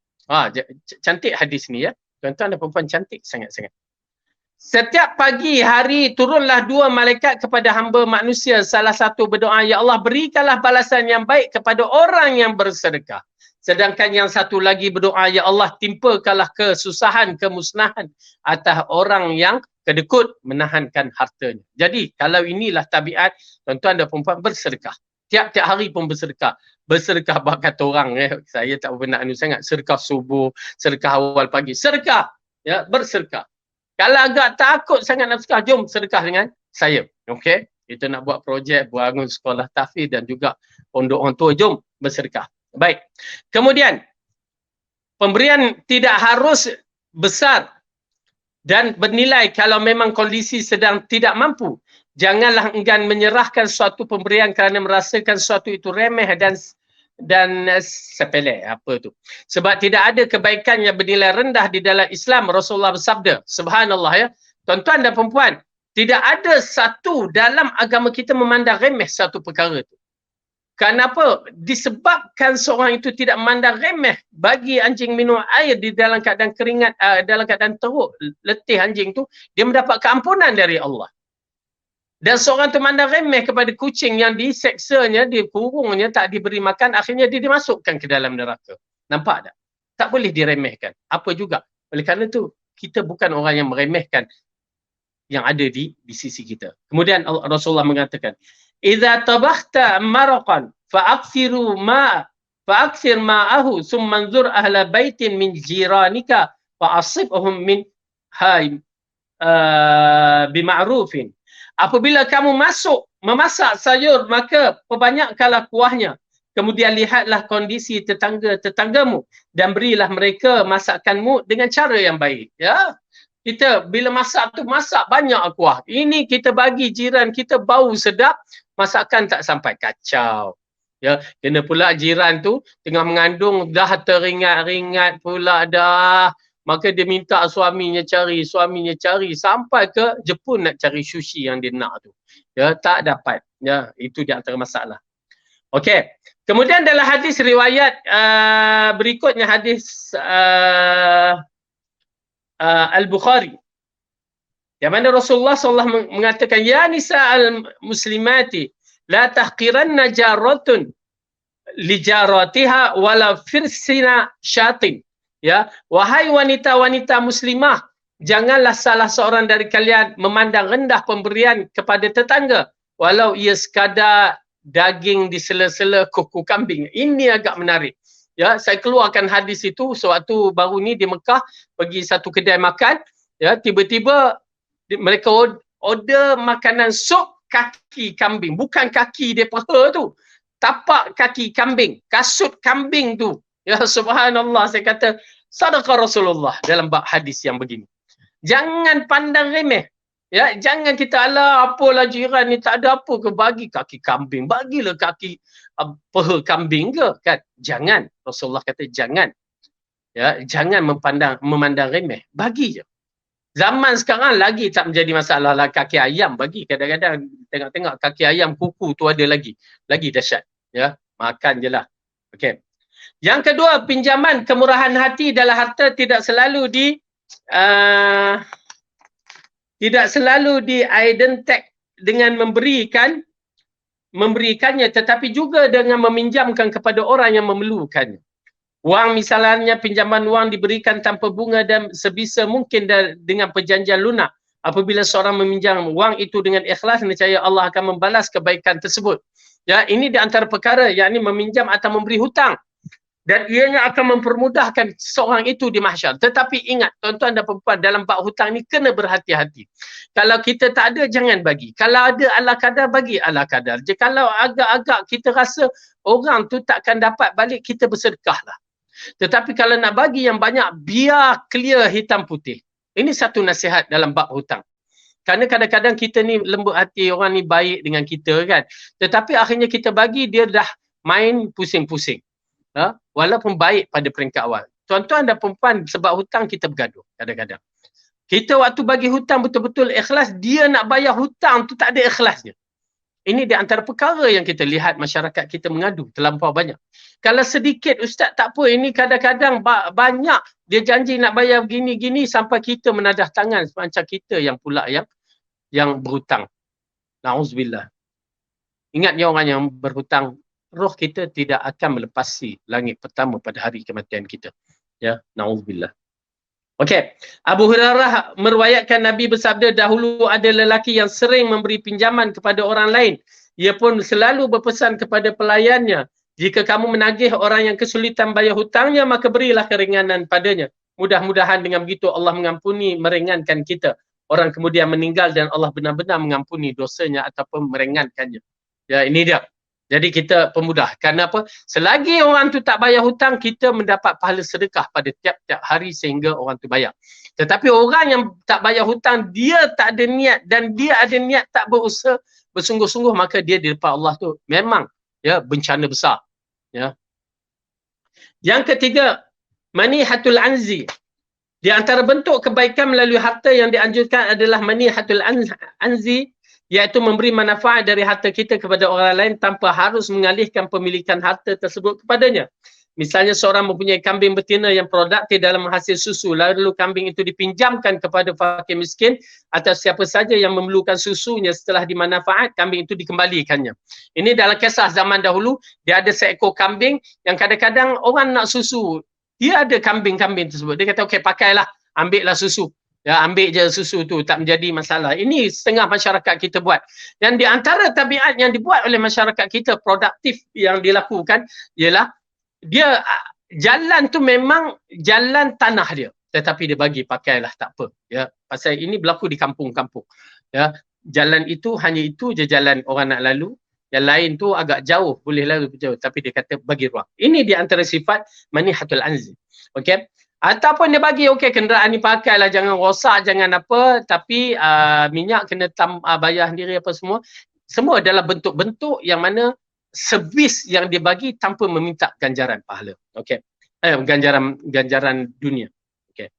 Cantik hadis ni, ya. Tuan-tuan dan perempuan, cantik sangat-sangat. Setiap pagi hari turunlah dua malaikat kepada hamba manusia. Salah satu berdoa, Ya Allah, berikanlah balasan yang baik kepada orang yang bersedekah. Sedangkan yang satu lagi berdoa, Ya Allah, timpakanlah kesusahan, kemusnahan atas orang yang kedekut menahankan hartanya. Jadi kalau inilah tabiat tuan-tuan dan perempuan bersedekah. Tiap-tiap hari pun bersedekah. bersedekah kata orang saya tak pernah anu sangat, sedekah subuh, sedekah awal pagi, sedekah ya, bersedekah. Kalau agak takut sangat nak sedekah, jom sedekah dengan saya. Okey, kita nak buat projek bangun sekolah tahfiz dan juga pondok orang tua, jom bersedekah. Baik. Kemudian pemberian tidak harus besar dan bernilai kalau memang kondisi sedang tidak mampu. Janganlah enggan menyerahkan suatu pemberian kerana merasakan suatu itu remeh dan sepele, apa tu. Sebab tidak ada kebaikan yang bernilai rendah di dalam Islam. Rasulullah bersabda, subhanallah ya, tuan-tuan dan perempuan, tidak ada satu dalam agama kita memandang remeh satu perkara tu. Kenapa? Disebabkan seorang itu tidak memandang remeh bagi anjing minum air di dalam keadaan keringat, dalam keadaan teruk, letih anjing tu, dia mendapat keampunan dari Allah. Dan seorang tu mandang remeh kepada kucing yang diseksanya, dikurungnya, tak diberi makan, akhirnya dia dimasukkan ke dalam neraka. Nampak tak? Tak boleh diremehkan. Apa juga? Oleh kerana tu, kita bukan orang yang meremehkan yang ada di sisi kita. Kemudian Rasulullah mengatakan, "Idza tabakhta maraqan fa'akthir ma'ahu thumma anzur ahla baitin min jiranika fa'asibhum min bima'rufin." Apabila kamu memasak sayur, maka perbanyakkanlah kuahnya. Kemudian lihatlah kondisi tetangga-tetanggamu dan berilah mereka masakanmu dengan cara yang baik. Ya, kita bila masak tu masak banyak kuah. Ini kita bagi jiran kita bau sedap, masakan tak sampai kacau. Ya, kena pula jiran tu tengah mengandung dah teringat-ringat pula dah. Maka dia minta suaminya cari sampai ke Jepun nak cari sushi yang dia nak tu. Ya, tak dapat. Ya, itu di antara masalah. Okey. Kemudian dalam hadis riwayat berikutnya, hadis Al-Bukhari, yang mana Rasulullah SAW mengatakan, ya nisa al-muslimati la tahqiranna jaratun li jaratiha wala firsina syatin. Ya, wahai wanita-wanita muslimah, janganlah salah seorang dari kalian memandang rendah pemberian kepada tetangga walau ia sekadar daging di sela-sela kuku kambing. Ini agak menarik. Ya, saya keluarkan hadis itu sewaktu baru ni di Mekah, pergi satu kedai makan, ya, tiba-tiba mereka order makanan sup kaki kambing, bukan kaki dia paha tu. Tapak kaki kambing, kasut kambing tu. Ya, subhanallah, saya kata sadaqah Rasulullah dalam bab hadis yang begini. Jangan pandang remeh. Ya, jangan kita ala apalah jiran ni tak ada apa ke, bagi kaki kambing, bagilah kaki paha kambing ke, kan? Jangan. Rasulullah kata jangan. Ya, jangan memandang remeh, bagi je. Zaman sekarang lagi tak menjadi masalah lah, kaki ayam bagi. Kadang-kadang tengok-tengok kaki ayam kuku tu ada lagi dahsyat. Ya, makan je lah. Okey. Yang kedua, pinjaman kemurahan hati dalam harta tidak selalu di-identik dengan memberikannya, tetapi juga dengan meminjamkan kepada orang yang memerlukannya. Wang misalnya, pinjaman wang diberikan tanpa bunga dan sebisa mungkin dengan perjanjian lunak. Apabila seorang meminjam wang itu dengan ikhlas, niscaya Allah akan membalas kebaikan tersebut. Ya, ini di antara perkara, yakni meminjam atau memberi hutang. Dan ianya akan mempermudahkan seorang itu di mahsyar. Tetapi ingat, tuan-tuan dan perempuan, dalam bab hutang ni kena berhati-hati. Kalau kita tak ada, jangan bagi. Kalau ada ala kadar, bagi ala kadar. Kalau agak-agak kita rasa orang tu takkan dapat balik, kita bersedekahlah. Tetapi kalau nak bagi yang banyak, biar clear hitam putih. Ini satu nasihat dalam bab hutang. Kerana kadang-kadang kita ni lembut hati, orang ni baik dengan kita, kan. Tetapi akhirnya kita bagi, dia dah main pusing-pusing. Ha? Walaupun baik pada peringkat awal. Tuan-tuan dan perempuan, sebab hutang kita bergaduh kadang-kadang. Kita waktu bagi hutang betul-betul ikhlas, dia nak bayar hutang tu tak ada ikhlasnya. Ini di antara perkara yang kita lihat masyarakat kita mengadu terlampau banyak. Kalau sedikit, ustaz tak apa, ini kadang-kadang banyak dia janji nak bayar gini-gini sampai kita menadah tangan macam kita yang pula yang berhutang. Na'udzubillah. Ingat ya, orang yang berhutang, roh kita tidak akan melepasi langit pertama pada hari kematian kita. Ya, na'udzubillah. Okey, Abu Hurairah meriwayatkan Nabi bersabda, dahulu ada lelaki yang sering memberi pinjaman kepada orang lain. Ia pun selalu berpesan kepada pelayannya, Jika kamu menagih orang yang kesulitan bayar hutangnya, maka berilah keringanan padanya. Mudah-mudahan dengan begitu Allah mengampuni, meringankan kita. Orang kemudian meninggal dan Allah benar-benar mengampuni dosanya ataupun meringankannya. Ya, ini dia. Jadi kita pemudah. Kenapa? Selagi orang tu tak bayar hutang, kita mendapat pahala sedekah pada tiap-tiap hari sehingga orang tu bayar. Tetapi orang yang tak bayar hutang, dia tak ada niat dan dia ada niat tak berusaha bersungguh-sungguh, maka dia di depan Allah tu memang ya bencana besar. Ya. Yang ketiga, manihatul anzi. Di antara bentuk kebaikan melalui harta yang dianjurkan adalah manihatul anzi, iaitu memberi manfaat dari harta kita kepada orang lain tanpa harus mengalihkan pemilikan harta tersebut kepadanya. Misalnya seorang mempunyai kambing betina yang produktif dalam menghasil susu, lalu kambing itu dipinjamkan kepada fakir miskin atau siapa saja yang memerlukan susunya setelah dimanfaat, kambing itu dikembalikannya. Ini dalam kisah zaman dahulu, dia ada seekor kambing yang kadang-kadang orang nak susu, dia ada kambing-kambing tersebut. Dia kata, okey, pakailah, ambillah susu. Ya, ambil je susu tu, tak menjadi masalah. Ini setengah masyarakat kita buat. Dan di antara tabiat yang dibuat oleh masyarakat kita, produktif yang dilakukan, ialah dia jalan tu memang jalan tanah dia, tetapi dia bagi pakailah, tak apa. Ya, pasal ini berlaku di kampung-kampung. Ya, jalan itu hanya itu je jalan orang nak lalu. Yang lain tu agak jauh, boleh lalu jauh, tapi dia kata bagi ruang. Ini di antara sifat manihatul anzi. Okey. Ataupun dia bagi, okey, kenderaan ni pakailah, jangan rosak, jangan apa, tapi minyak kena bayar sendiri apa semua. Semua adalah bentuk-bentuk yang mana servis yang dia bagi tanpa meminta ganjaran pahala. Okey. Ganjaran dunia. Okey.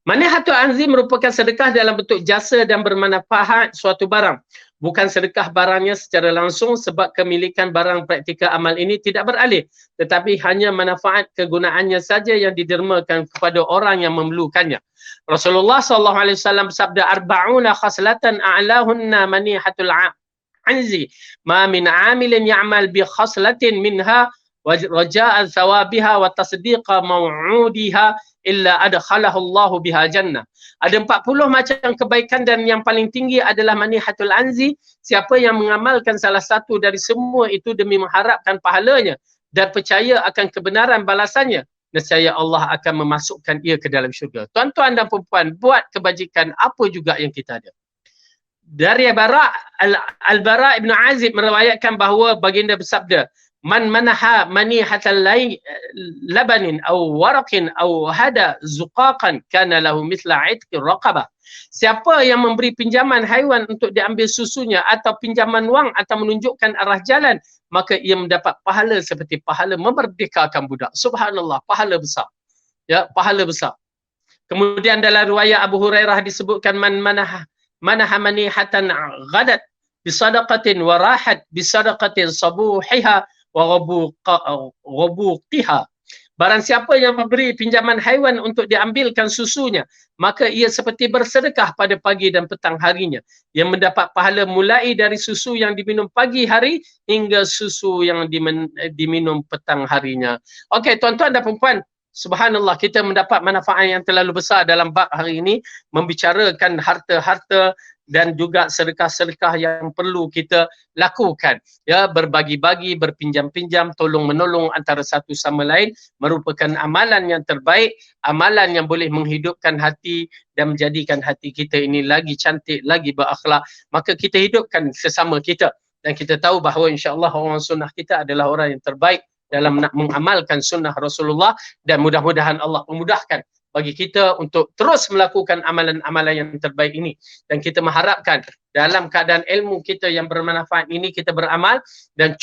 Manihatul anzi merupakan sedekah dalam bentuk jasa dan bermanfaat suatu barang. Bukan sedekah barangnya secara langsung sebab kemilikan barang praktikal amal ini tidak beralih, tetapi hanya manfaat kegunaannya saja yang didermakan kepada orang yang memerlukannya. Rasulullah SAW bersabda, arba'una khaslatan a'lahunna manihatul anzi, ma min amilin ya'mal bi khaslatin minha raja'a thawabiha wa tasdiqa maw'udiha illa adkhalahu Allahu biha jannah. Ada 40 macam kebaikan dan yang paling tinggi adalah manihatul anzi. Siapa yang mengamalkan salah satu dari semua itu demi mengharapkan pahalanya dan percaya akan kebenaran balasannya, nescaya Allah akan memasukkan ia ke dalam syurga. Tuan-tuan dan puan-puan, buat kebajikan apa juga yang kita ada. Dari Al-Bara' Ibn Azib meriwayatkan bahawa baginda bersabda, man manaha manihatal labanin aw waraqin aw hada zuqaqan kana lahu mithla itqi raqabah. Siapa yang memberi pinjaman haiwan untuk diambil susunya atau pinjaman wang atau menunjukkan arah jalan, maka ia mendapat pahala seperti pahala memerdekakan budak. Subhanallah, pahala besar. Ya, pahala besar. Kemudian dalam riwayat Abu Hurairah disebutkan man manaha manihatan ghadat bisadaqatin wa rahat bisadaqatin sabuhiha wa ghabuqiha. Barang siapa yang memberi pinjaman haiwan untuk diambilkan susunya, maka ia seperti bersedekah pada pagi dan petang harinya, yang mendapat pahala mulai dari susu yang diminum pagi hari hingga susu yang diminum petang harinya. Okey, tuan-tuan dan puan-puan, subhanallah, kita mendapat manfaat yang terlalu besar dalam bab hari ini, membicarakan harta-harta dan juga sedekah-sedekah yang perlu kita lakukan. Ya, berbagi-bagi, berpinjam-pinjam, tolong-menolong antara satu sama lain merupakan amalan yang terbaik, amalan yang boleh menghidupkan hati dan menjadikan hati kita ini lagi cantik, lagi berakhlak. Maka kita hidupkan sesama kita dan kita tahu bahawa insya-Allah orang sunnah kita adalah orang yang terbaik dalam nak mengamalkan sunnah Rasulullah, dan mudah-mudahan Allah memudahkan bagi kita untuk terus melakukan amalan-amalan yang terbaik ini. Dan kita mengharapkan dalam keadaan ilmu kita yang bermanfaat ini, kita beramal dan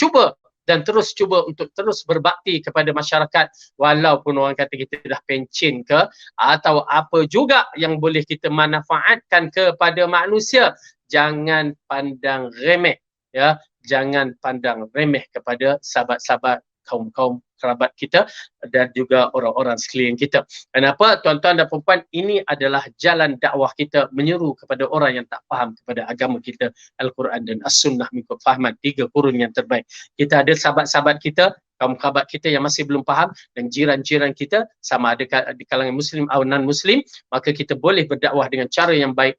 terus cuba untuk terus berbakti kepada masyarakat, walaupun orang kata kita dah pencin ke atau apa juga yang boleh kita manfaatkan kepada manusia. Jangan pandang remeh, ya, jangan pandang remeh kepada sahabat-sahabat, kaum-kaum kerabat kita dan juga orang-orang sekeliling kita. Kenapa? Tuan-tuan dan puan-puan, ini adalah jalan dakwah kita menyeru kepada orang yang tak faham kepada agama kita, Al-Quran dan As-Sunnah mengikut fahaman 3 kurun yang terbaik. Kita ada sahabat-sahabat kita, kaum kerabat kita yang masih belum faham, dan jiran-jiran kita sama ada di kalangan Muslim atau non-Muslim, maka kita boleh berdakwah dengan cara yang baik,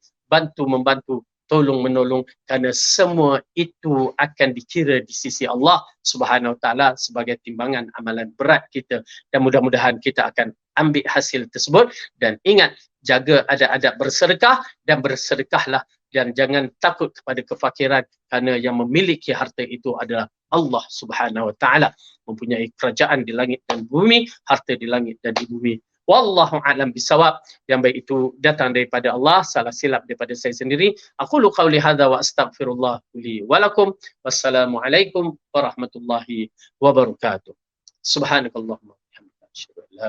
membantu tolong menolong, kerana semua itu akan dikira di sisi Allah Subhanahu Wa Taala sebagai timbangan amalan berat kita, dan mudah-mudahan kita akan ambil hasil tersebut. Dan ingat, jaga adab-adab bersedekah, dan bersedekahlah, dan jangan takut kepada kefakiran, kerana yang memiliki harta itu adalah Allah Subhanahu Wa Taala, mempunyai kerajaan di langit dan bumi, harta di langit dan di bumi. Wallahu a'lam bisawab. Yang baik itu datang daripada Allah, salah silap daripada saya sendiri. Aku lu qauli hadza wa astaghfirullah li wa lakum. Wassalamualaikum warahmatullahi wabarakatuh. Subhanakallahumma wa bihamdika, asyhadu an la